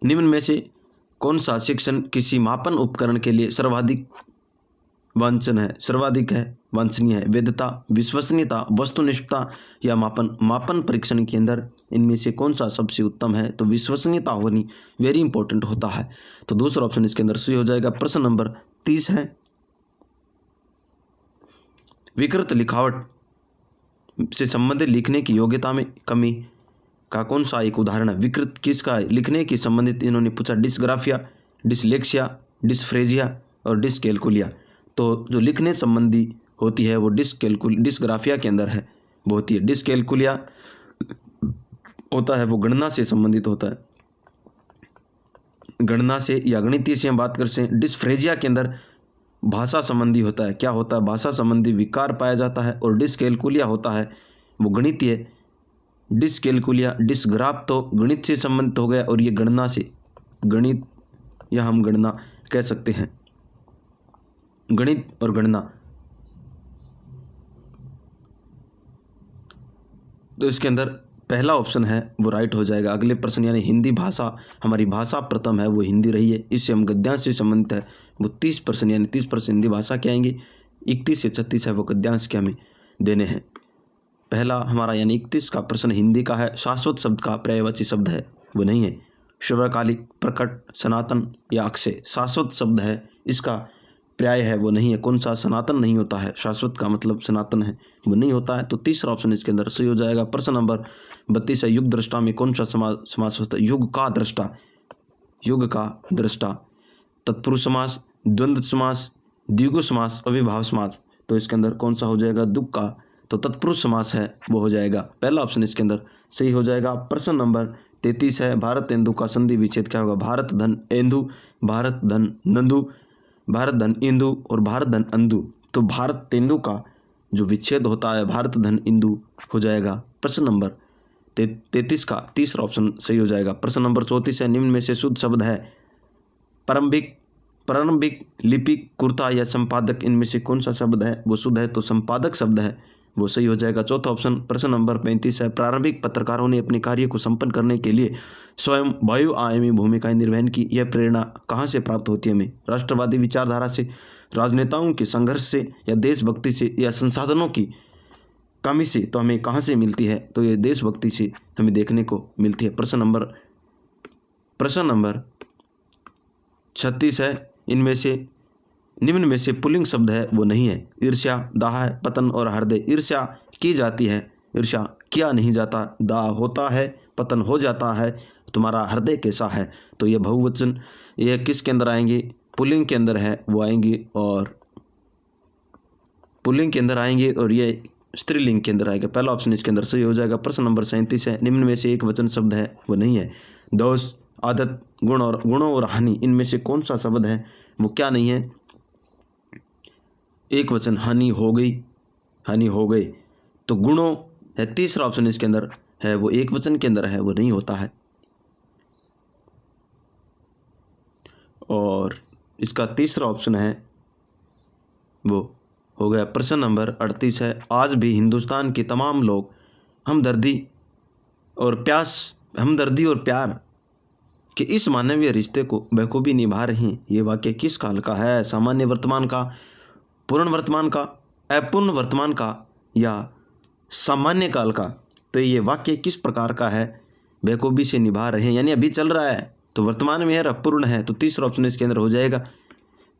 निम्न में से कौन सा शिक्षण किसी मापन उपकरण के लिए सर्वाधिक वांछनीय है? वैधता, विश्वसनीयता, वस्तुनिष्ठता, या मापन परीक्षण के अंदर इनमें से कौन सा सबसे उत्तम है? तो विश्वसनीयता होनी वेरी इंपॉर्टेंट होता है। तो दूसरा ऑप्शन इसके अंदर सही हो जाएगा। प्रश्न नंबर 30 है, विकृत लिखावट से संबंधित लिखने की योग्यता में कमी का कौन सा एक उदाहरण है? विकृत किसका लिखने की संबंधित इन्होंने पूछा? डिस्ग्राफिया, डिसलेक्सिया, डिस्फ्रेजिया और डिसकैल्कुलिया। तो जो लिखने संबंधी होती है वो डिस्ग्राफिया के अंदर है वो होती है। डिसकैल्कुलिया होता है वो गणना से संबंधित होता है, गणना से या गणितीय से हम बात करते हैं। डिस्फ्रेजिया के अंदर भाषा संबंधी होता है। क्या होता है? भाषा संबंधी विकार पाया जाता है। और डिसकैल्कुलिया होता है वो गणितीय। डिसकैल्कुलिया, डिसग्राफ तो गणित से संबंधित हो गया, और ये गणना से, गणित या हम गणना कह सकते हैं, गणित और गणना। तो इसके अंदर पहला ऑप्शन है वो राइट हो जाएगा। अगले प्रश्न यानी हिंदी भाषा, हमारी भाषा प्रथम है वो हिंदी रही है, इससे हम गद्यांश से संबंधित है वो 30% यानी 30% हिंदी भाषा के आएंगे। 31 से 36 है वो गद्यांश के हमें देने हैं। पहला हमारा यानी 31 का प्रश्न हिंदी का है। शाश्वत शब्द का पर्यायवाची शब्द है वो नहीं है। सर्वकालिक, प्रकट, सनातन या अक्षय शाश्वत शब्द है, इसका पर्याय है वो नहीं है। कौन सा? सनातन नहीं होता है, शाश्वत का मतलब सनातन है वो नहीं होता है। तो तीसरा ऑप्शन इसके अंदर सही हो जाएगा। प्रश्न नंबर 32 है, युग दृष्टा में कौन सा समास होता है? युग का दृष्टा, तत्पुरुष समास, द्वंद्व समास, द्विगु समास, अविभाव समास। तो इसके अंदर कौन सा हो जाएगा? दुग का, तो तत्पुरुष समास है वो हो जाएगा। पहला ऑप्शन इसके अंदर सही हो जाएगा। प्रश्न नंबर 33 है, भारत तेंदु का संधि विच्छेद क्या होगा? भारत धन एंदु, भारत धन नंदु, भारत धन इंदु और भारत धन अंदु। तो भारत तेंदु का जो विच्छेद होता है भारत धन इंदु हो जाएगा। प्रश्न नंबर 33 का तीसरा ऑप्शन सही हो जाएगा। प्रश्न नंबर 34 है, निम्न में से शुद्ध शब्द है? प्रारंभिक, लिपिक, कुर्ता या संपादक। इनमें से कौन सा शब्द है वो शुद्ध है? तो संपादक शब्द है वो सही हो जाएगा। चौथा ऑप्शन प्रश्न नंबर 35 है, प्रारंभिक पत्रकारों ने अपने कार्य को संपन्न करने के लिए स्वयं बहुआयामी भूमिकाएं निर्वहन की। यह प्रेरणा कहाँ से प्राप्त होती है हमें? राष्ट्रवादी विचारधारा से, राजनेताओं के संघर्ष से, या देशभक्ति से, या संसाधनों की कमी से? तो हमें कहाँ से मिलती है? तो ये देशभक्ति से हमें देखने को मिलती है। प्रश्न नंबर 36 है, इनमें से निम्न में से पुल्लिंग शब्द है वो नहीं है। ईर्ष्या, दाह, पतन और हृदय। ईर्ष्या की जाती है, ईर्ष्या किया नहीं जाता। दाह होता है, पतन हो जाता है। तुम्हारा हृदय कैसा है? तो ये बहुवचन, ये किसके अंदर आएंगे? पुल्लिंग के अंदर है वो आएंगे, और पुल्लिंग के अंदर आएंगे, और ये स्त्रीलिंग के अंदर आएगा। पहला ऑप्शन इसके अंदर सही हो जाएगा। प्रश्न नंबर 37 है, निम्न में से एक वचन शब्द है वो नहीं है। दोष, आदत, गुणों और हानि, इनमें से कौन सा शब्द है वो क्या नहीं है? एक वचन हानि हो गई। तो गुणों है तीसरा ऑप्शन इसके अंदर है, वो एक वचन के अंदर है, वो नहीं होता है। और इसका तीसरा ऑप्शन है वो हो गया। प्रश्न नंबर 38 है, आज भी हिंदुस्तान के तमाम लोग हमदर्दी और प्यार कि इस मानवीय रिश्ते को बखूबी निभा रहे हैं। ये वाक्य किस काल का है? सामान्य वर्तमान का, पूर्ण वर्तमान का, अपूर्ण वर्तमान का, या सामान्य काल का? तो ये वाक्य किस प्रकार का है? बखूबी से निभा रहे हैं, यानी अभी चल रहा है, तो वर्तमान में है, अपूर्ण है, तो तीसरा ऑप्शन इसके अंदर हो जाएगा।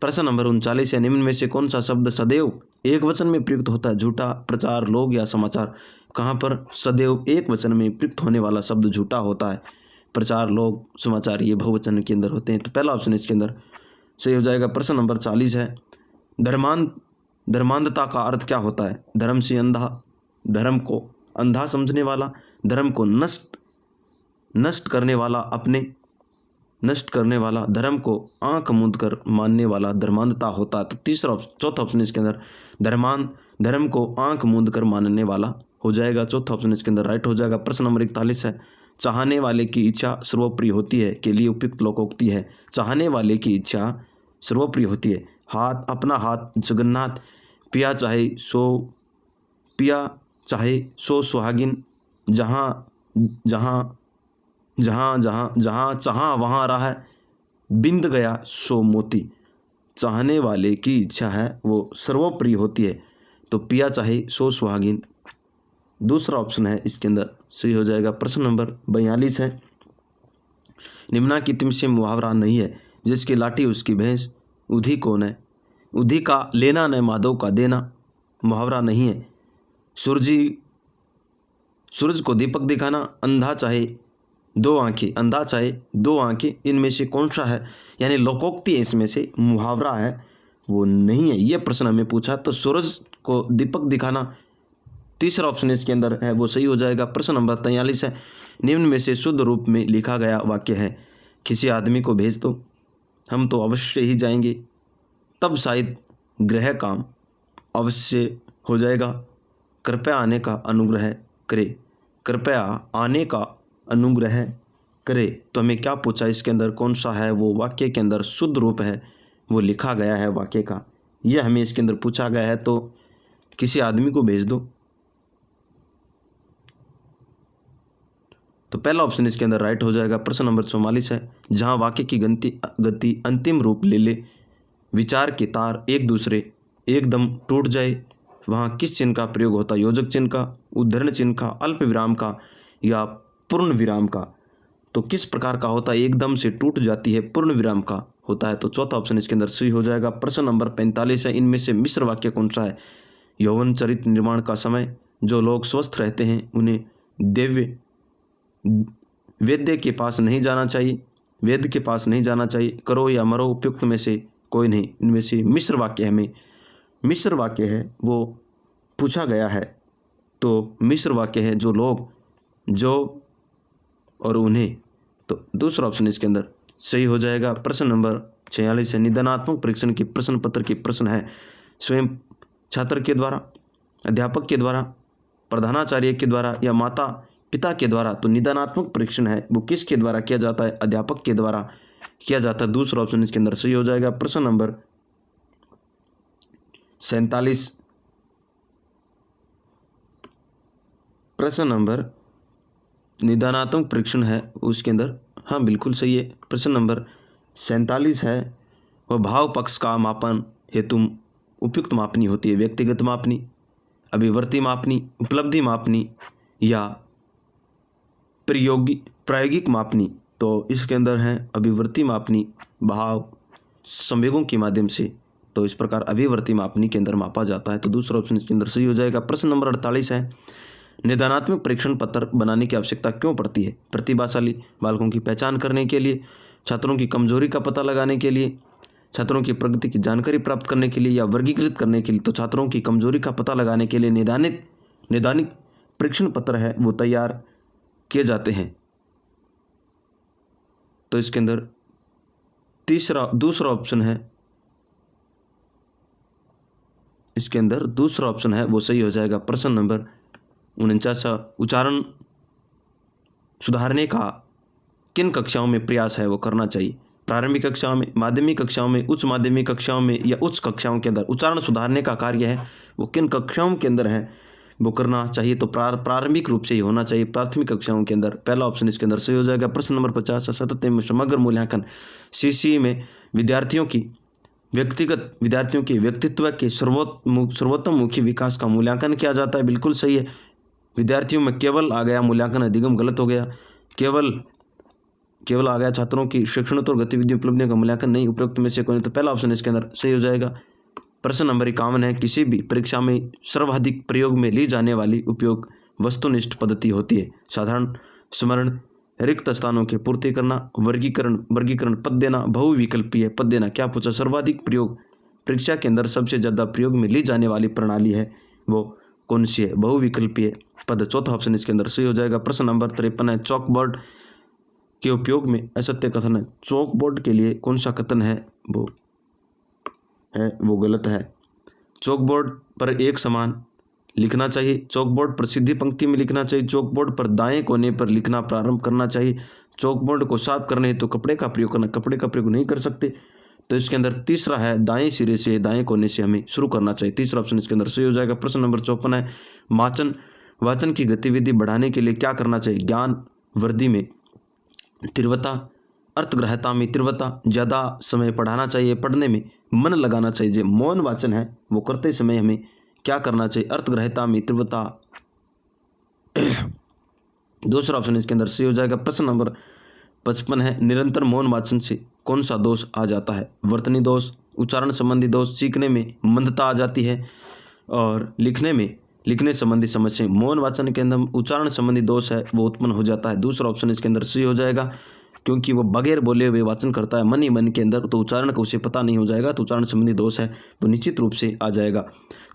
प्रश्न नंबर 39 है, निम्न में से कौन सा शब्द सदैव एक वचन में प्रयुक्त होता है? झूठा, प्रचार, लोग या समाचार। कहाँ पर सदैव एक वचन में प्रयुक्त होने वाला शब्द झूठा होता है? प्रचार, लोग, समाचार, ये बहुवचन के अंदर होते हैं। तो पहला ऑप्शन इसके अंदर सही हो जाएगा। प्रश्न नंबर 40 है, धर्मांधता का अर्थ क्या होता है? धर्म से अंधा, धर्म को अंधा समझने वाला, धर्म को नष्ट करने वाला, धर्म को आंख मूंद कर मानने वाला धर्मांधता होता है। तो चौथा ऑप्शन इसके अंदर धर्म को आंख मूंद कर मानने वाला हो जाएगा। चौथा ऑप्शन इसके अंदर राइट हो जाएगा। प्रश्न नंबर 41 है, चाहने वाले की इच्छा सर्वोपरि होती है के लिए उपयुक्त लोकोक्ति है। चाहने वाले की इच्छा सर्वोपरि होती है। अपना हाथ जगन्नाथ, पिया चाहे सो सुहागिन, जहाँ चाहा वहाँ रहा, बिंद गया सो मोती। चाहने वाले की इच्छा है वो सर्वोपरि होती है, तो पिया चाहे सो सुहागिन दूसरा ऑप्शन है इसके अंदर सही हो जाएगा। प्रश्न नंबर 42 है, निम्नलिखित से मुहावरा नहीं है। जिसकी लाठी उसकी भैंस, उधी कौन है? उधी का लेना न माधव का देना मुहावरा नहीं है। सूरज को दीपक दिखाना, अंधा चाहे दो आंखें, इनमें से कौन सा है? यानी लोकोक्ति है, इसमें से मुहावरा है वो नहीं है। ये प्रश्न हमें पूछा, तो सूरज को दीपक दिखाना तीसरा ऑप्शन इसके अंदर है वो सही हो जाएगा। प्रश्न नंबर 43 है, निम्न में से शुद्ध रूप में लिखा गया वाक्य है। किसी आदमी को भेज दो, हम तो अवश्य ही जाएंगे, तब शायद गृह काम अवश्य हो जाएगा। कृपया आने का अनुग्रह करे। तो हमें क्या पूछा इसके अंदर? कौन सा है वो वाक्य के अंदर शुद्ध रूप है वो लिखा गया है वाक्य का, यह हमें इसके अंदर पूछा गया है। तो किसी आदमी को भेज दो, तो पहला ऑप्शन इसके अंदर राइट हो जाएगा। प्रश्न नंबर 44 है, जहां वाक्य की गति अंतिम रूप ले ले, विचार के तार एक दूसरे एकदम टूट जाए, वहां किस चिन्ह का प्रयोग होता है? योजक चिन्ह का, उद्धरण चिन्ह का, अल्प विराम का, या पूर्ण विराम का? तो किस प्रकार का होता है? एकदम से टूट जाती है, पूर्ण विराम का होता है। तो चौथा ऑप्शन इसके अंदर सही हो जाएगा। प्रश्न नंबर 45 है, इनमें से मिश्र वाक्य कौन सा है? यौवन चरित्र निर्माण का समय, जो लोग स्वस्थ रहते हैं उन्हें वैद्य के पास नहीं जाना चाहिए, करो या मरो, उपयुक्त में से कोई नहीं। इनमें से मिश्र वाक्य है वो पूछा गया है। तो मिश्र वाक्य है जो लोग, जो और उन्हें, तो दूसरा ऑप्शन इसके अंदर सही हो जाएगा। प्रश्न नंबर 46 है, निदानात्मक परीक्षण के प्रश्न पत्र के प्रश्न है स्वयं छात्र के द्वारा, अध्यापक के द्वारा, प्रधानाचार्य के द्वारा, या माता पिता के द्वारा। तो निदानात्मक परीक्षण है वो किसके द्वारा किया जाता है? अध्यापक के द्वारा किया जाता है। दूसरा ऑप्शन इसके अंदर सही हो जाएगा। प्रश्न नंबर 47, प्रश्न नंबर निदानात्मक परीक्षण है उसके अंदर, हाँ बिल्कुल सही है। प्रश्न नंबर 47 है, वह भाव पक्ष का मापन हेतु उपयुक्त मापनी होती है व्यक्तिगत मापनी, अभिवर्ती मापनी, उपलब्धि मापनी या प्रायोगिक मापनी। तो इसके अंदर है अभिवर्ती मापनी, भाव संवेगों के माध्यम से, तो इस प्रकार अभिवर्ती मापनी के अंदर मापा जाता है। तो दूसरा ऑप्शन इसके अंदर सही हो जाएगा। प्रश्न नंबर 48 है, निदानात्मक परीक्षण पत्र बनाने की आवश्यकता क्यों पड़ती है? प्रतिभाशाली बालकों की पहचान करने के लिए, छात्रों की कमजोरी का पता लगाने के लिए, छात्रों की प्रगति की जानकारी प्राप्त करने के लिए या वर्गीकृत करने के लिए। तो छात्रों की कमजोरी का पता लगाने के लिए निदानिक परीक्षण पत्र है वो तैयार किए जाते हैं। तो इसके अंदर दूसरा ऑप्शन है, इसके अंदर दूसरा ऑप्शन है वो सही हो जाएगा। प्रश्न नंबर 49, उच्चारण सुधारने का किन कक्षाओं में प्रयास है वो करना चाहिए? प्रारंभिक कक्षाओं में, माध्यमिक कक्षाओं में, उच्च माध्यमिक कक्षाओं में या उच्च कक्षाओं के अंदर उच्चारण सुधारने का कार्य है वो किन कक्षाओं के अंदर है वो करना चाहिए? तो प्रारंभिक रूप से ही होना चाहिए, प्राथमिक कक्षाओं के अंदर। पहला ऑप्शन इसके अंदर सही हो जाएगा। प्रश्न नंबर 50, सतत एवं समग्र मूल्यांकन सीसीई में विद्यार्थियों के व्यक्तित्व के सर्वोत्तममुखी विकास का मूल्यांकन किया जाता है। बिल्कुल सही है। विद्यार्थियों में केवल आ गया मूल्यांकन, अधिगम गलत हो गया। केवल आ गया छात्रों की शैक्षणिक और गतिविधियों उपलब्धियों का मूल्यांकन नहीं, उपरोक्त में से कोई नहीं। तो पहला ऑप्शन इसके अंदर सही हो जाएगा। प्रश्न नंबर 51 है, किसी भी परीक्षा में सर्वाधिक प्रयोग में ली जाने वाली उपयोग वस्तुनिष्ठ पद्धति होती है? साधारण स्मरण, रिक्त स्थानों की पूर्ति करना, वर्गीकरण, पद देना, बहुविकल्पीय पद देना। क्या पूछा? सर्वाधिक प्रयोग परीक्षा के अंदर सबसे ज़्यादा प्रयोग में ली जाने वाली प्रणाली है वो कौन सी है? बहुविकल्पीय पद। चौथा ऑप्शन इसके अंदर सही हो जाएगा। प्रश्न नंबर 53 है, चौक बोर्ड के उपयोग में असत्य कथन है। चौक बोर्ड के लिए कौन सा कथन है वो गलत है। चौक बोर्ड पर एक समान लिखना चाहिए, चौक बोर्ड पर सीधी पंक्ति में लिखना चाहिए, चौक बोर्ड पर दाएं कोने पर लिखना प्रारंभ करना चाहिए, चौक बोर्ड को साफ करने हेतु कपड़े का प्रयोग करना, कपड़े का प्रयोग नहीं कर सकते। तो इसके अंदर तीसरा है, दाएं सिरे से दाएं कोने से हमें शुरू करना चाहिए। तीसरा ऑप्शन इसके अंदर सही हो जाएगा। प्रश्न नंबर 54 है, वाचन की गतिविधि बढ़ाने के लिए क्या करना चाहिए? ज्ञान वृद्धि में तीव्रता, अर्थग्रहता में तीव्रता, ज़्यादा समय पढ़ाना चाहिए, पढ़ने में मन लगाना चाहिए। जो मौन वाचन है वो करते समय हमें क्या करना चाहिए? अर्थग्रहता में तीव्रता। दूसरा ऑप्शन इसके अंदर सही हो जाएगा। प्रश्न नंबर 55 है, निरंतर मौन वाचन से कौन सा दोष आ जाता है? वर्तनी दोष, उच्चारण संबंधी दोष, सीखने में मंदता आ जाती है और लिखने संबंधी समस्या। मौन वाचन के अंदर उच्चारण संबंधी दोष है वो उत्पन्न हो जाता है। दूसरा ऑप्शन इसके अंदर सही हो जाएगा, क्योंकि वो बगैर बोले हुए वाचन करता है मन ही मन के अंदर, तो उच्चारण का उसे पता नहीं हो जाएगा, तो उच्चारण संबंधी दोष है वो निश्चित रूप से आ जाएगा।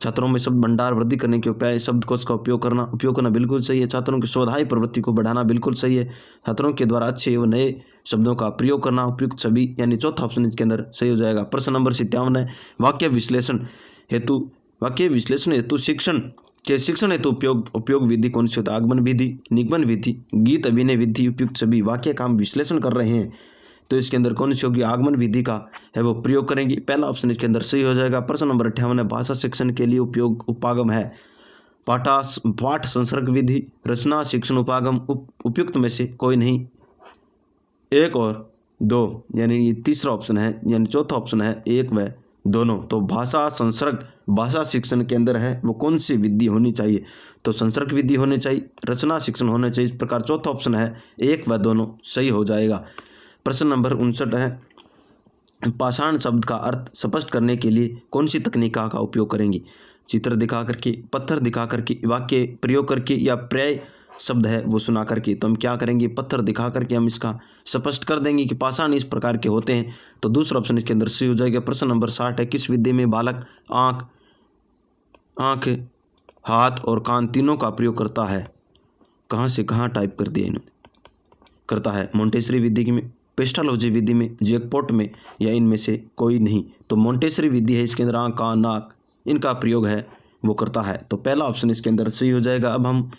छात्रों में शब्द भंडार वृद्धि करने के उपाय, शब्दकोश का उपयोग करना बिल्कुल सही है। छात्रों की स्वाध्याय प्रवृत्ति को बढ़ाना बिल्कुल सही है। छात्रों के द्वारा अच्छे व नए शब्दों का प्रयोग करना, उपयुक्त छवि, यानी चौथा ऑप्शन इसके अंदर सही हो जाएगा। प्रश्न नंबर 57 है, वाक्य विश्लेषण हेतु शिक्षण हेतु उपयोग विधि कौन सी होती है? आगमन विधि, निगमन विधि, गीत अभिनय विधि, उपयुक्त छवि। वाक्य का हम विश्लेषण कर रहे हैं तो इसके अंदर कौन सी होगी? आगमन विधि का है वो प्रयोग करेंगे। पहला ऑप्शन इसके अंदर सही हो जाएगा। प्रश्न नंबर 58 है, भाषा शिक्षण के लिए उपागम है? पाठ संसर्ग विधि, रचना शिक्षण उपागम। उपयुक्त में से कोई नहीं, एक और दो, यानी ये तीसरा ऑप्शन है, यानी चौथा ऑप्शन है एक व दोनों। तो भाषा संसर्ग भाषा शिक्षण के अंदर है वो कौन सी विधि होनी चाहिए? तो संसर्ग विधि होनी चाहिए, रचना शिक्षण होना चाहिए। इस प्रकार चौथा ऑप्शन है एक व दोनों सही हो जाएगा। प्रश्न नंबर 59 है, पाषाण शब्द का अर्थ स्पष्ट करने के लिए कौन सी तकनीका का उपयोग करेंगे? चित्र दिखा करके, पत्थर दिखा करके, वाक्य प्रयोग करके या पर्याय शब्द है वो सुना करके। तो हम क्या करेंगे? पत्थर दिखा करके हम इसका स्पष्ट कर देंगे कि पाषाण इस प्रकार के होते हैं। तो दूसरा ऑप्शन इसके अंदर सही हो जाएगा। प्रश्न नंबर 60 है, किस विधि में बालक आँख, हाथ और कान तीनों का प्रयोग करता है? कहाँ से कहाँ टाइप कर दिया इन्होंने? करता है मोंटेसरी विधि में, पेस्टालॉजी विधि में, जैकपॉट में, या इनमें से कोई नहीं? तो मोंटेसरी विधि है, इसके अंदर आँख, कान, नाक इनका प्रयोग है वो करता है। तो पहला ऑप्शन इसके अंदर सही हो जाएगा। अब हम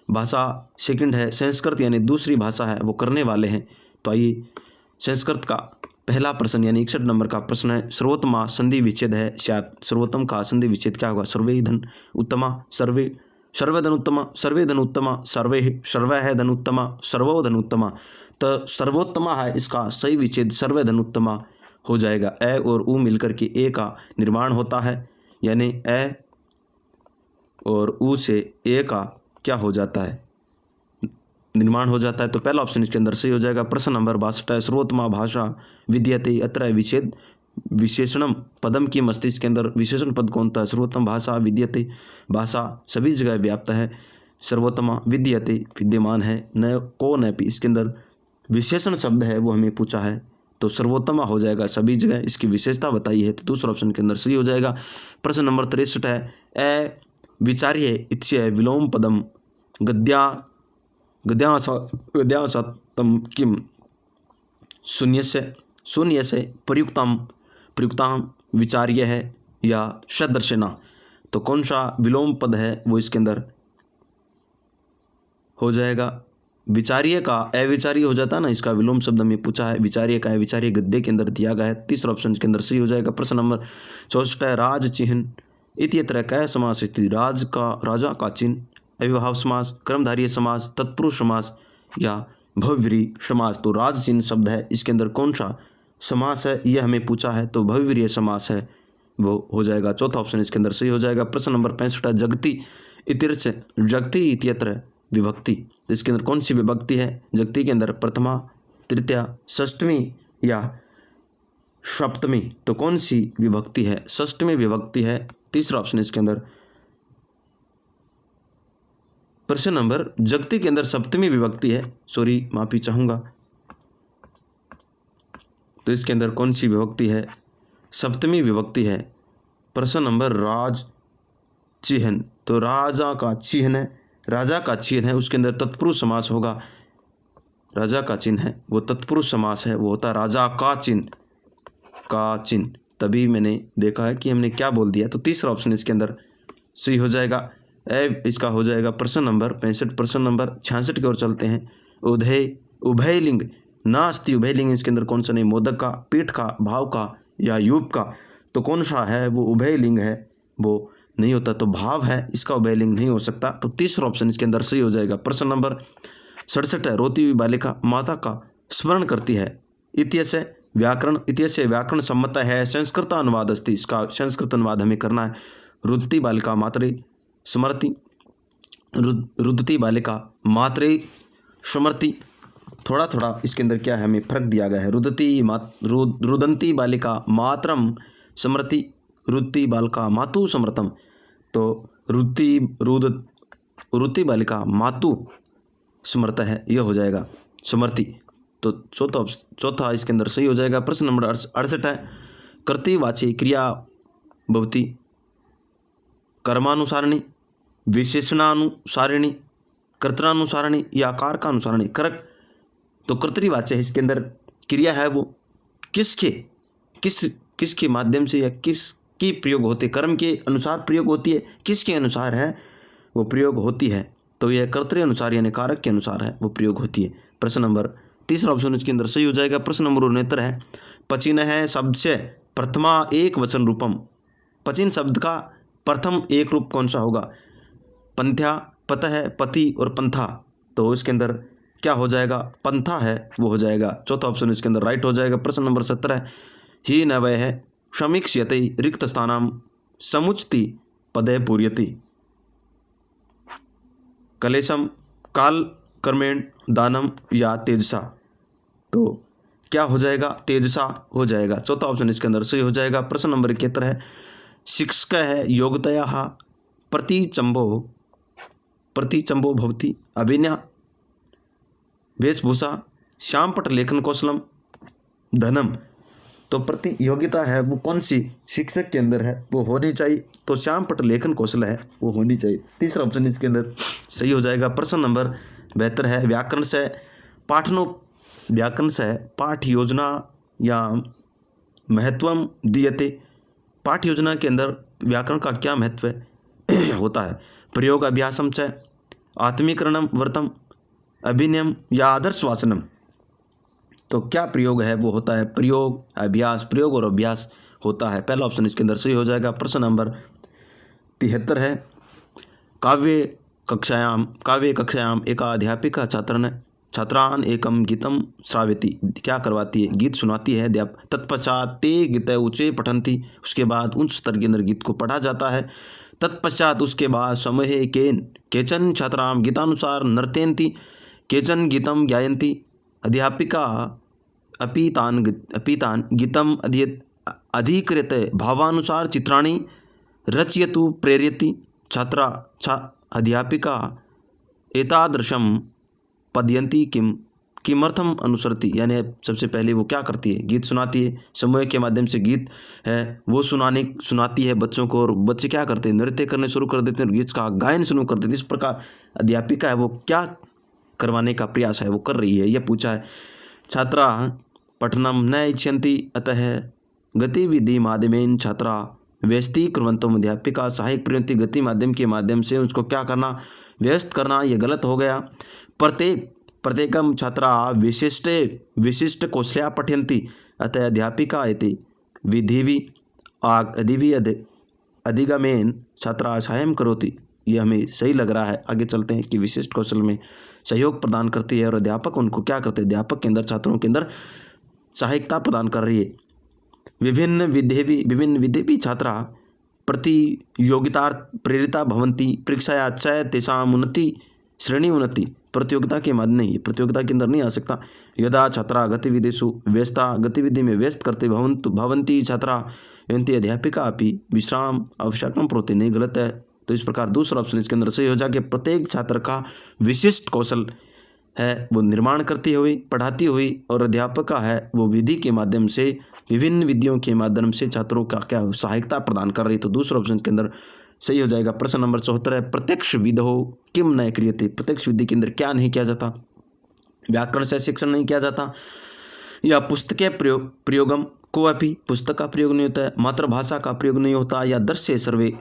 भाषा सेकंड है, संस्कृत यानी दूसरी भाषा है वो करने वाले हैं। तो आइए संस्कृत का पहला प्रश्न यानी 61 नंबर का प्रश्न है, सर्वोत्तमा संधि विच्छेद है शायद। सर्वोत्तम का संधि विच्छेद क्या होगा? सर्वे धन उत्तमा, सर्वे सर्वे धनुत्तमा, सर्वे धनुत्तमा, सर्वे है धनुत्तमा, सर्वो धनुत्तमा। तो सर्वोत्तमा है इसका सही विच्छेद सर्वे धनुत्तमा हो जाएगा। ए और उ मिलकर के ए का निर्माण होता है, यानी ए और उ से ए का क्या हो जाता है, निर्माण हो जाता है। तो पहला ऑप्शन इसके अंदर सही हो जाएगा। प्रश्न नंबर 62 है, सर्वोत्तमा भाषा विद्यते अत्र विच्छेद विशेषणम पदम की मस्तिष्क के अंदर विशेषण पद कौन था? सर्वोत्तम भाषा विद्यते, भाषा सभी जगह व्याप्त है। सर्वोत्तमा विद्यते विद्यमान है, न को न पी इसके अंदर विशेषण शब्द है वो हमें पूछा है, तो सर्वोत्तमा हो जाएगा सभी जगह। इसकी विशेषता बताई है तो दूसरा ऑप्शन के अंदर सही हो जाएगा। प्रश्न नंबर 63 है, ए विचार्य इत्स्य विलोम पदम गद्यांसतम किम शून्य से प्रयुक्ताम विचार्य है या सदर्शना। तो कौन सा विलोम पद है वो इसके अंदर हो जाएगा? विचार्य का अविचार्य हो जाता है ना, इसका विलोम शब्द हमें पूछा है। विचार्य का अविचार्य गद्य के अंदर दिया गया है। तीसरा ऑप्शन के अंदर सही हो जाएगा। प्रश्न नंबर 64 है, राज चिन्ह इत्यत्र कै समास स्थिति? राजा का चिन्ह, अविभाव समास, कर्मधारय समास, तत्पुरुष समास या भव्यव्रीहि समास। तो राज चिन्ह शब्द है, इसके अंदर कौन सा समास है यह हमें पूछा है, तो भव्यव्रीहि समास है वो हो जाएगा। चौथा ऑप्शन इसके अंदर सही हो जाएगा। प्रश्न नंबर 65 है, जगति इत्यत्र विभक्ति। तो इसके अंदर कौन सी विभक्ति है? जगति के अंदर प्रथमा, तृतीया, षष्ठवी या सप्तमी। तो कौन सी विभक्ति है? षष्ठवी विभक्ति है। तीसरा ऑप्शन इसके अंदर। प्रश्न नंबर जगति के अंदर सप्तमी विभक्ति है, सॉरी माफी चाहूंगा। तो इसके अंदर कौन सी विभक्ति है? सप्तमी विभक्ति है। प्रश्न नंबर राज चिन्ह, तो राजा का चिन्ह है, राजा का चिन्ह है, उसके अंदर तत्पुरुष समास होगा। राजा का चिन्ह है वो तत्पुरुष समास है, वो होता है राजा का चिन्ह। तभी मैंने देखा है कि हमने क्या बोल दिया। तो तीसरा ऑप्शन इसके अंदर सही हो जाएगा। इसका हो जाएगा प्रश्न नंबर 65। प्रश्न नंबर 66 की ओर चलते हैं। उभयलिंग नास्ति, उभयलिंग इसके अंदर कौन सा नहीं? मोदक का, पीठ का, भाव का या यूप का। तो कौन सा है वो उभयलिंग है? वो नहीं होता, तो भाव है, इसका उभयलिंग नहीं हो सकता। तो तीसरा ऑप्शन इसके अंदर सही हो जाएगा। प्रश्न नंबर 67 है, रोती हुई बालिका माता का स्मरण करती है। इत्यस्य व्याकरण सम्मत है, संस्कृत अनुवाद अस्ति। इसका संस्कृत अनुवाद हमें करना है। रुदती बालिका मातरे स्मरति, रुदती बालिका मातरे स्मरति। थोड़ा थोड़ा इसके अंदर क्या है हमें फर्क दिया गया है। रुदंती बालिका मातरम स्मरति, रुदती बालिका मातु स्मृतम। तो रुदती बालिका मातु स्मृत है, यह हो जाएगा स्मृति। तो चौथा इसके अंदर सही हो जाएगा। प्रश्न नंबर 68 है, कर्तृवाची क्रिया भवती कर्मानुसारिणी, विशेषणानुसारिणी, कर्तृनुसारिणी या कारकानुसारिणी। करेक्ट। तो कर्तृवाच्य है, इसके अंदर क्रिया है वो किसके माध्यम से या किसकी प्रयोग होते, कर्म के अनुसार प्रयोग होती है, किसके अनुसार है वो प्रयोग होती है। तो यह कर्तृ अनुसार यानी कारक के अनुसार है वो प्रयोग होती है। प्रश्न नंबर तीसरा ऑप्शन इसके अंदर सही हो जाएगा। प्रश्न नंबर 69 है, पचिन है शब्द से प्रथमा एक वचन रूपम। पचिन शब्द का प्रथम एक रूप कौन सा होगा? पंथ्या, पत है, पति और पंथा। तो इसके अंदर क्या हो जाएगा? पंथा है वो हो जाएगा। चौथा ऑप्शन इसके अंदर राइट हो जाएगा। प्रश्न नंबर 17 है, ही नवय है समीक्ष्यते रिक्त स्थानाम समुचति पदे पूर्यति। कलेशम, काल कर्मेण, दानम या तेजसा। तो क्या हो जाएगा? तेजसा हो जाएगा। चौथा ऑप्शन इसके अंदर सही हो जाएगा। प्रश्न नंबर 71 है, शिक्षक है योग्यतया प्रतिचंबो भवति अभिनय वेशभूषा श्यामपट लेखन कौशलम धनम। तो प्रति योग्यता है वो कौन सी शिक्षक के अंदर है वो होनी चाहिए, तो श्यामपट लेखन कौशल है वो होनी चाहिए। तीसरा ऑप्शन इसके अंदर सही हो जाएगा। प्रश्न नंबर 72 है, व्याकरण से पाठ योजना या महत्वम दीयते। पाठ योजना के अंदर व्याकरण का क्या महत्व होता है? प्रयोग अभ्यासम च आत्मीकरणम व्रतम अभिनयम या आदर्श वाचनम। तो क्या प्रयोग है वो होता है? प्रयोग अभ्यास, प्रयोग और अभ्यास होता है। पहला ऑप्शन इसके अंदर सही हो जाएगा। प्रश्न नंबर 73 है, काव्य काव्य कक्षायाम एका अध्यापिका छात्रान एकम गीतम श्रावयति, क्या करवाती है, गीत सुनाती है अध्यापक। तत्पश्चात ते गीत ऊँचे पठन्ति, उसके बाद उच्च स्तर के अंदर गीत को पढ़ा जाता है। तत्पश्चात उसके बाद समूहे केचन छात्राम गीतानुसार नर्तयन्ति, केचन गीतम गायन्ति। अध्यापिका अपीतान गीतम अधिकृत भावानुसार चित्राणि रचयतु प्रेरयति। अध्यापिका एतादृशम पद्यन्ति किमर्थम अनुसरति, यानी सबसे पहले वो क्या करती है, गीत सुनाती है। समूह के माध्यम से गीत है वो सुनाती है बच्चों को, और बच्चे क्या करते हैं, नृत्य करने शुरू कर देते हैं, गीत का गायन शुरू कर देते हैं। इस प्रकार अध्यापिका है वो क्या करवाने का प्रयास है वो कर रही है, यह पूछा है। छात्रा पठनम न इच्छन्ति, अतः गतिविधि माध्यमेन छात्रा व्यस्ती कुर्वन्तुम। अध्यापिका सहायक प्रवृत्ति गति माध्यम के माध्यम से उसको क्या करना, व्यस्त करना, यह गलत हो गया। प्रत्येकम छात्रा विशिष्ट कौशल्या पठयन्ति, अतः अध्यापिका इति विधिवि अधिगमेन छात्रा सहायं करोति। ये हमें सही लग रहा है। आगे चलते हैं कि विशिष्ट कौशल में सहयोग प्रदान करती है और अध्यापक उनको क्या करते हैं, अध्यापक के अंदर छात्रों के अंदर सहायता प्रदान कर रही है। विभिन्न विधि भी छात्रा प्रतियोगिता प्रेरिता भवन्ति, परीक्षाया च तेषाम् उन्नति श्रेणी उन्नति। प्रतियोगिता के माध्यम नहीं, प्रतियोगिता के अंदर नहीं आ सकता। यदा छात्रा गतिविधिषु व्यस्ता, गतिविधि में व्यस्त करते भवन्ति छात्रा एवं अध्यापिका अपि विश्राम आवश्यकता प्रोति, नहीं गलत है। तो इस प्रकार दूसरा ऑप्शन इसके अंदर सही हो जाए कि प्रत्येक छात्र का विशिष्ट कौशल है वो निर्माण करती हुई, पढ़ाती हुई, और अध्यापिका है वो विधि के माध्यम से, विभिन्न विधियों के माध्यम से छात्रों का क्या सहायता प्रदान कर रही। तो दूसरा ऑप्शन के अंदर सही हो जाएगा। प्रश्न नंबर 74 है, प्रत्यक्ष विधो किम न क्रियते। प्रत्यक्ष विधि के अंदर क्या नहीं किया जाता, व्याकरण से शिक्षण नहीं किया जाता, या पुस्तक प्रयोगम को अपि, पुस्तक का प्रयोग नहीं होता है, मातृभाषा का प्रयोग नहीं होता, या दृश्य सर्वे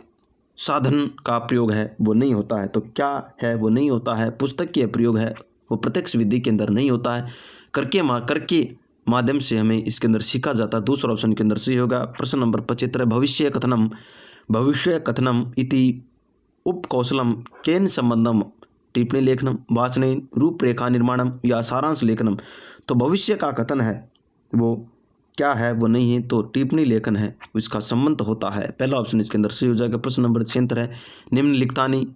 साधन का प्रयोग है वो नहीं होता है। तो क्या है वो नहीं होता है, पुस्तक के प्रयोग है वो प्रत्यक्ष विधि के अंदर नहीं होता है, करके माध्यम से हमें इसके अंदर सीखा जाता है। दूसरा ऑप्शन के अंदर सही होगा। प्रश्न नंबर 75 भविष्य कथनम इति उपकौशलम केन संबंधम, टिप्पणी लेखनम, वाचनेन, रूपरेखा निर्माणम, या सारांश लेखनम। तो भविष्य का कथन है वो क्या है वो नहीं है, तो टिप्पणी लेखन है इसका संबंध होता है। पहला ऑप्शन इसके अंदर सही हो जाएगा। प्रश्न नंबर 76 है, निम्नलिखितानि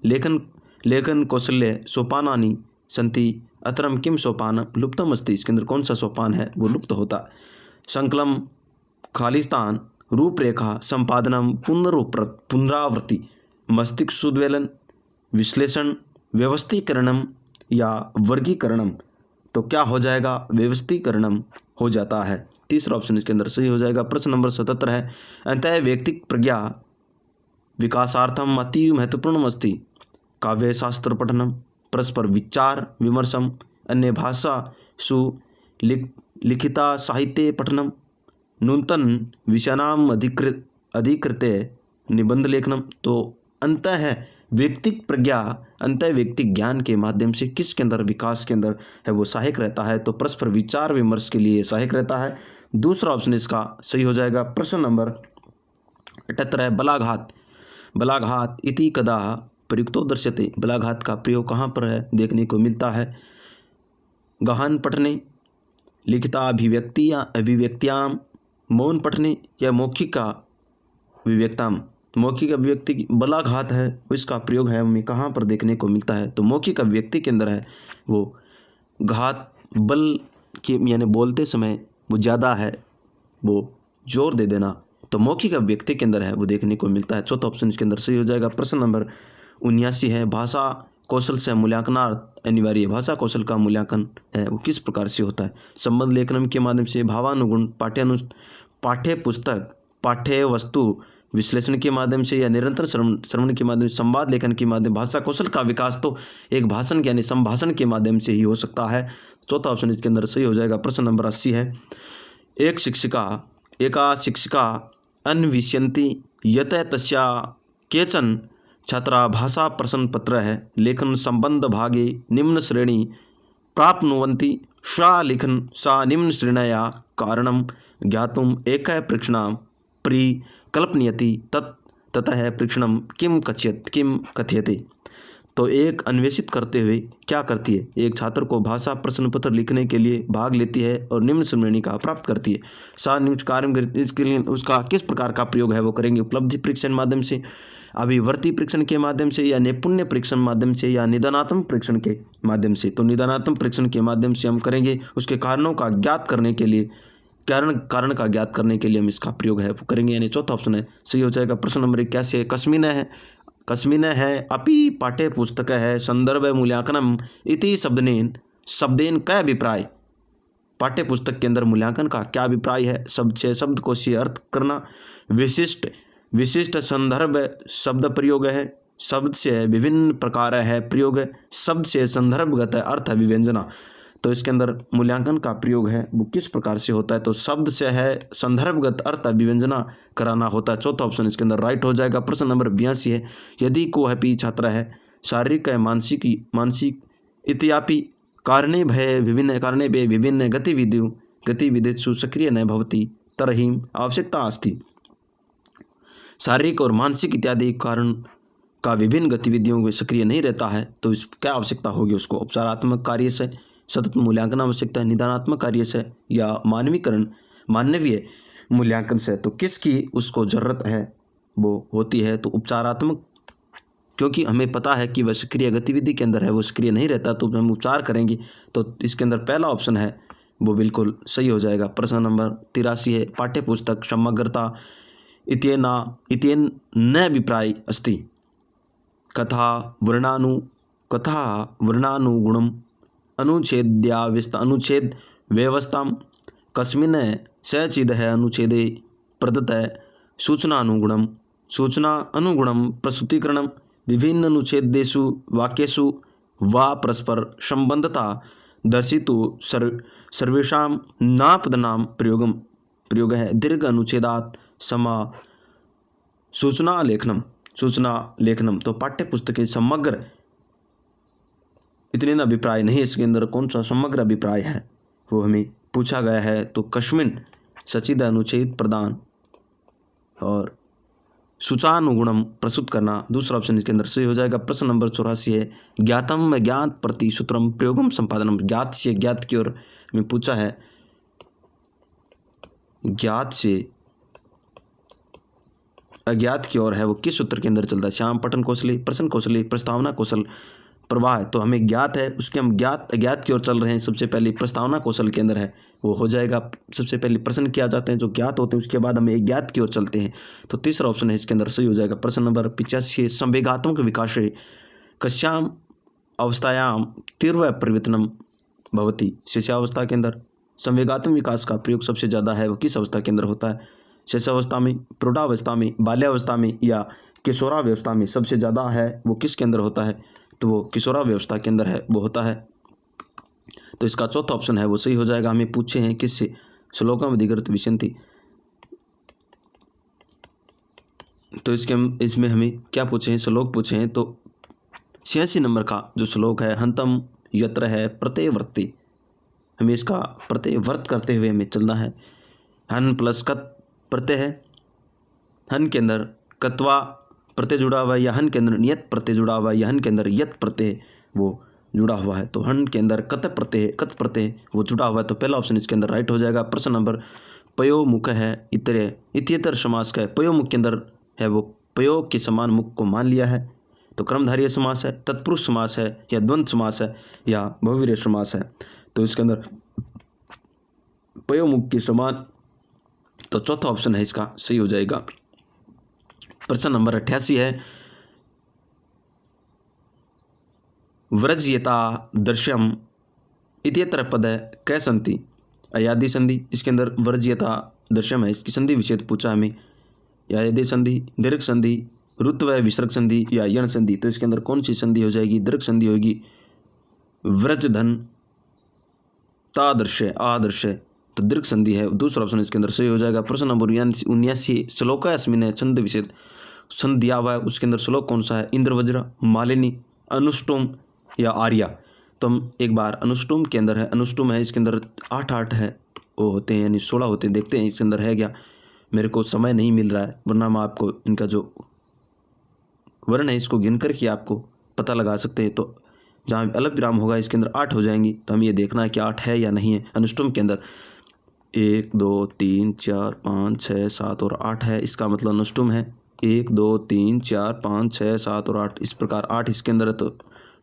लेखन कौशल्य सोपानानि सन्ति, अतरम किम सोपान लुप्तम अस्ति। इसके अंदर कौन सा सोपान है वो लुप्त होता है। संकलम, खालिस्तान, रूपरेखा, संपादनम, पुनरावृत्ति, मस्तिष्क सुद्वेलन, विश्लेषण, व्यवस्थीकरणम, या वर्गीकरणम। तो क्या हो जाएगा, व्यवस्थीकरणम हो जाता है। तीसरा ऑप्शन इसके अंदर सही हो जाएगा। प्रश्न नंबर 77 है, अंतः व्यक्तिक प्रज्ञा विकासार्थम अति महत्वपूर्ण अस्ति काव्य शास्त्र पठनम, परस्पर विचार विमर्शम, अन्य भाषा सु लिखिता साहित्य पठनम, नूतन विषयानाम अधिकृत निबंध लेखनम। तो अंतः व्यक्तिक प्रज्ञा, अंतः व्यक्तिक ज्ञान के माध्यम से किसके अंदर, विकास के अंदर है वो सहायक रहता है। तो परस्पर विचार विमर्श के लिए सहायक रहता है। दूसरा ऑप्शन इसका सही हो जाएगा। प्रश्न नंबर 78 है, बलाघात इति कदा प्रयुक्तो दर्श्यते। बलाघात का प्रयोग कहाँ पर है देखने को मिलता है। गहन पठने, लिखिता अभिव्यक्त्याम, मौन पठने, या मौखिक अभिव्यक्ताम। मौखिक अभिव्यक्ति की बलाघात है इसका प्रयोग है हमें कहाँ पर देखने को मिलता है, तो मौखिक अभिव्यक्ति के अंदर है वो घात बल के, यानी बोलते समय वो ज़्यादा है वो जोर दे देना, तो मौखिक अभिव्यक्ति के अंदर है वो देखने को मिलता है। चौथा ऑप्शन इसके अंदर सही हो जाएगा। प्रश्न नंबर 79 है, भाषा कौशल से मूल्यांकनार्थ अनिवार्य। भाषा कौशल का मूल्यांकन है वो किस प्रकार से होता है, संबंध लेखन के माध्यम से, भावानुगुण, पाठ्य पुस्तक, पाठ्य वस्तु विश्लेषण के माध्यम से, या निरंतर श्रवण के माध्यम से, संवाद लेखन के माध्यम। भाषा कौशल का विकास तो एक भाषण यानी संभाषण के माध्यम से ही हो सकता है। चौथा ऑप्शन इसके अंदर सही हो जाएगा। प्रश्न नंबर 80 है, एका शिक्षिका अन्विष्यन्ति यत तस्या केचन छात्रा भाषा प्रश्न पत्र है लेखन संबंध भागे निम्न श्रेणी प्राप्नुवन्ति, सा लेखन सा निम्न श्रेणया कारणम ज्ञातुम एक परीक्षणाम परिकल्पनीयति ततः परीक्षणम किम कथ्यते। तो एक अन्वेषित करते हुए क्या करती है, एक छात्र को भाषा प्रश्न पत्र लिखने के लिए भाग लेती है और निम्न श्रेणिका प्राप्त करती है। निम्न कार्य इसके लिए उसका किस प्रकार का प्रयोग है वो करेंगे, उपलब्धि परीक्षण माध्यम से, अभिवर्ती परीक्षण के माध्यम से, या नैपुण्य परीक्षण माध्यम से, या निदानात्मक परीक्षण के माध्यम से। तो निदानात्मक परीक्षण के माध्यम से हम करेंगे, उसके कारणों का ज्ञात करने के लिए, कारण का ज्ञात करने के लिए हम इसका प्रयोग है वो करेंगे, यानी चौथा ऑप्शन है सही हो जाएगा। प्रश्न नंबर 81 है, कस्मिन् है अपि पाठ्य पुस्तक है संदर्भ मूल्यांकनम इति शब्देन क्या अभिप्राय। पाठ्य पुस्तक के अंदर मूल्यांकन का क्या अभिप्राय है, शब्द से शब्दकोशीय अर्थ करना, विशिष्ट संदर्भ शब्द प्रयोग है, शब्द से विभिन्न प्रकार है प्रयोग है, शब्द से संदर्भगत अर्थ अभिव्यंजना। तो इसके अंदर मूल्यांकन का प्रयोग है वो किस प्रकार से होता है, तो शब्द से है संदर्भगत अर्थ अभिव्यंजना कराना होता है। चौथा ऑप्शन इसके अंदर राइट हो जाएगा। प्रश्न नंबर 82 है, यदि कोऽपि छात्र है शारीरिक मानसिक इत्यापि कारणे विभिन्न गतिविधिषु सक्रिय न भवति तर्हि आवश्यकता अस्ति। शारीरिक और मानसिक इत्यादि कारण का विभिन्न गतिविधियों में सक्रिय नहीं रहता है तो इस क्या आवश्यकता होगी उसको, उपचारात्मक कार्य से, सतत मूल्यांकन आवश्यकता है, निदानात्मक कार्य से, या मानवीय मूल्यांकन से। तो किसकी उसको ज़रूरत है वो होती है, तो उपचारात्मक, क्योंकि हमें पता है कि वह सक्रिय गतिविधि के अंदर है, वो सक्रिय नहीं रहता तो हम उपचार करेंगे। तो इसके अंदर पहला ऑप्शन है वो बिल्कुल सही हो जाएगा। प्रश्न नंबर 83 है, पाठ्यपुस्तक समग्रता इत्येन न अभिप्राय अस्ति। कथा वर्णानुगुणम अनुच्छेद व्यवस्था कस्मिन् सचिदः अनुच्छेदे प्रदत्त सूचना अनुगुणम प्रस्तुतीकरणम विभिन्न अनुच्छेदेषु वाक्येषु वा परस्पर संबंधता दर्शितु सर्वेषां नापदनां प्रयोग है। दीर्घ अनुच्छेदात् समा सूचना लेखनम। तो पाठ्य पुस्तक के समग्र इतने अभिप्राय नहीं, इसके अंदर कौन सा समग्र अभिप्राय है वो हमें पूछा गया है। तो कस्मिन् सचिद अनुच्छेद प्रदान और सूचानुगुणम प्रस्तुत करना, दूसरा ऑप्शन इसके अंदर सही हो जाएगा। प्रश्न नंबर 84 है, ज्ञात प्रति सूत्रम प्रयोगम संपादनम। ज्ञात से ज्ञात की ओर में पूछा है, ज्ञात से अज्ञात की ओर है वो किस सूत्र के अंदर चलता है, श्याम पठन कौशली, प्रश्न कौशली, प्रस्तावना कौशल, प्रवाह। तो हमें ज्ञात है उसके हम अज्ञात की ओर चल रहे हैं। सबसे पहले प्रस्तावना कौशल के अंदर है वो हो जाएगा, सबसे पहले प्रश्न किया जाते हैं जो ज्ञात होते हैं, उसके बाद हमें ज्ञात की ओर चलते हैं। तो तीसरा ऑप्शन है इसके अंदर सही हो जाएगा। प्रश्न नंबर 85 संवेगात्मक विकास कस्याम अवस्थायाम तीव्र परिवर्तनम भवति। शिष्यावस्था के अंदर संवेगात्मक विकास का प्रयोग सबसे ज़्यादा है वो किस अवस्था के अंदर होता है, शिष्यावस्था में, प्रौढ़ावस्था में, बाल्यावस्था में, या किशोरावस्था में सबसे ज़्यादा है वो किसके अंदर होता है, तो वो किशोरावस्था के अंदर है वो होता है। तो इसका चौथा ऑप्शन है वो सही हो जाएगा। हमें पूछे हैं किससे, श्लोकम अधिकृत विशंति। तो इसमें हमें क्या पूछे हैं, श्लोक पूछे हैं। तो 86 नंबर का जो श्लोक है, हंतम यत्र है प्रत्ययवर्ती, हमें इसका प्रत्ययवर्त करते हुए हमें चलना है। हन प्लस कत प्रत्यय है, हन के अंदर कत्वा प्रत्यय जुड़ा हुआ है, या हन के अंदर नियत प्रत्यय जुड़ा हुआ है, या हन के अंदर यत प्रत्यय वो जुड़ा हुआ है। तो हन के अंदर कत प्रत्यय वो जुड़ा हुआ है, तो पहला ऑप्शन इसके अंदर राइट हो जाएगा। प्रश्न नंबर पयोमुख है इत्येतर समास का है, पयोमुख के अंदर है वो पयो के समान मुख को मान लिया है। तो कर्मधारय समास है, तत्पुरुष समास है, या द्वंद्व समास है, या बहुवीर्य समास है। तो इसके अंदर पयोमुख के समान, तो चौथा ऑप्शन है इसका सही हो जाएगा। प्रश्न नंबर 88 है, व्रजयता दृश्यम इत्येतर पद कै संति। अयादि संधि, इसके अंदर व्रजयता दृश्यम है, इसकी संधि विषेद पूछा हमें। यादि संधि, दीर्घ संधि, ऋत्व विसर्ग संधि, या यण संधि। तो इसके अंदर कौन सी संधि हो जाएगी, दीर्घ संधि होगी। व्रजधन तादृश्य आदृश्य, तो दीर्घ संधि है, दूसरा ऑप्शन इसके अंदर सही हो जाएगा। प्रश्न नंबर 79 श्लोक अस्मिन छंद विषेद, छंद दिया हुआ है उसके अंदर श्लोक कौन सा है, इंद्रवज्र, मालिनी, अनुष्टुम, या आर्या। तो हम एक बार अनुष्टुम के अंदर है, अनुष्टुम है, इसके अंदर 8 है वो होते हैं, यानी 16 होते हैं। देखते हैं इसके अंदर है क्या, मेरे को समय नहीं मिल रहा है, वरना मैं आपको इनका जो वर्ण है इसको गिन करके आपको पता लगा सकते हैं। तो जहाँ अल्प विराम होगा इसके अंदर 8 हो जाएंगी, तो हमें ये देखना है कि 8 है या नहीं है। अनुष्टुम के अंदर 1 2 3 4 5 6 7 और 8 है, इसका मतलब अनुष्टुम है। 1 2 3 4 5 6 7 और 8, इस प्रकार 8 इसके अंदर है, तो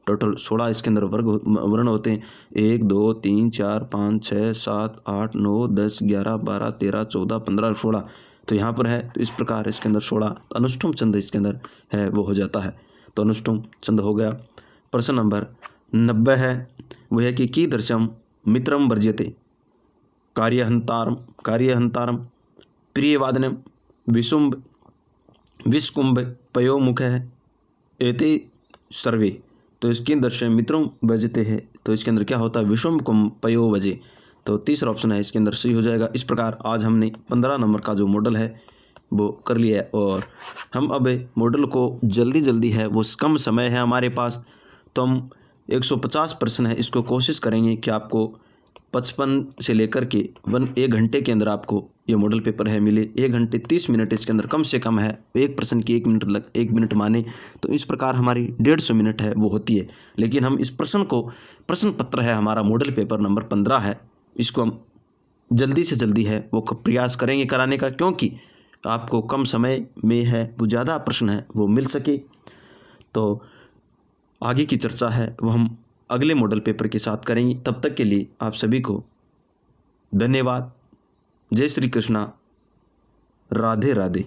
टोटल 16 इसके अंदर वर्ण होते हैं। 1 2 3 4 5 6 7 8 9 10 11 12 13 14 15 और 16, तो यहाँ पर है, तो इस प्रकार इसके अंदर 16 अनुष्टुम छंद इसके अंदर है, वो हो जाता है। तो अनुष्टुम छंद हो गया। प्रश्न नंबर 90 है, वह है कि कीदृशम मित्रम वर्ज्यते कार्यहंतारम प्रियवादनम विशुंभ विष्कुंभ पयोमुख है एते सर्वे। तो इसके अंदर से मित्रों बजते हैं, तो इसके अंदर क्या होता है, विषुंभ कुंभ पयो बजे। तो तीसरा ऑप्शन है इसके अंदर सही हो जाएगा। इस प्रकार आज हमने 15 नंबर का जो मॉडल है वो कर लिया है, और हम अब मॉडल को जल्दी है, वो कम समय है हमारे पास, तो हम 150 प्रश्न है, इसको कोशिश करेंगे कि आपको 55 से लेकर के 1 घंटे के अंदर आपको ये मॉडल पेपर है मिले। 1 घंटे 30 मिनट इसके अंदर कम से कम है, एक प्रश्न की 1 मिनट माने, तो इस प्रकार हमारी 150 मिनट है वो होती है। लेकिन हम इस प्रश्न पत्र है हमारा मॉडल पेपर नंबर 15 है, इसको हम जल्दी से जल्दी है वो प्रयास करेंगे कराने का, क्योंकि आपको कम समय में है वो ज़्यादा प्रश्न है वो मिल सके। तो आगे की चर्चा है वो हम अगले मॉडल पेपर के साथ करेंगे। तब तक के लिए आप सभी को धन्यवाद। जय श्री कृष्णा, राधे राधे।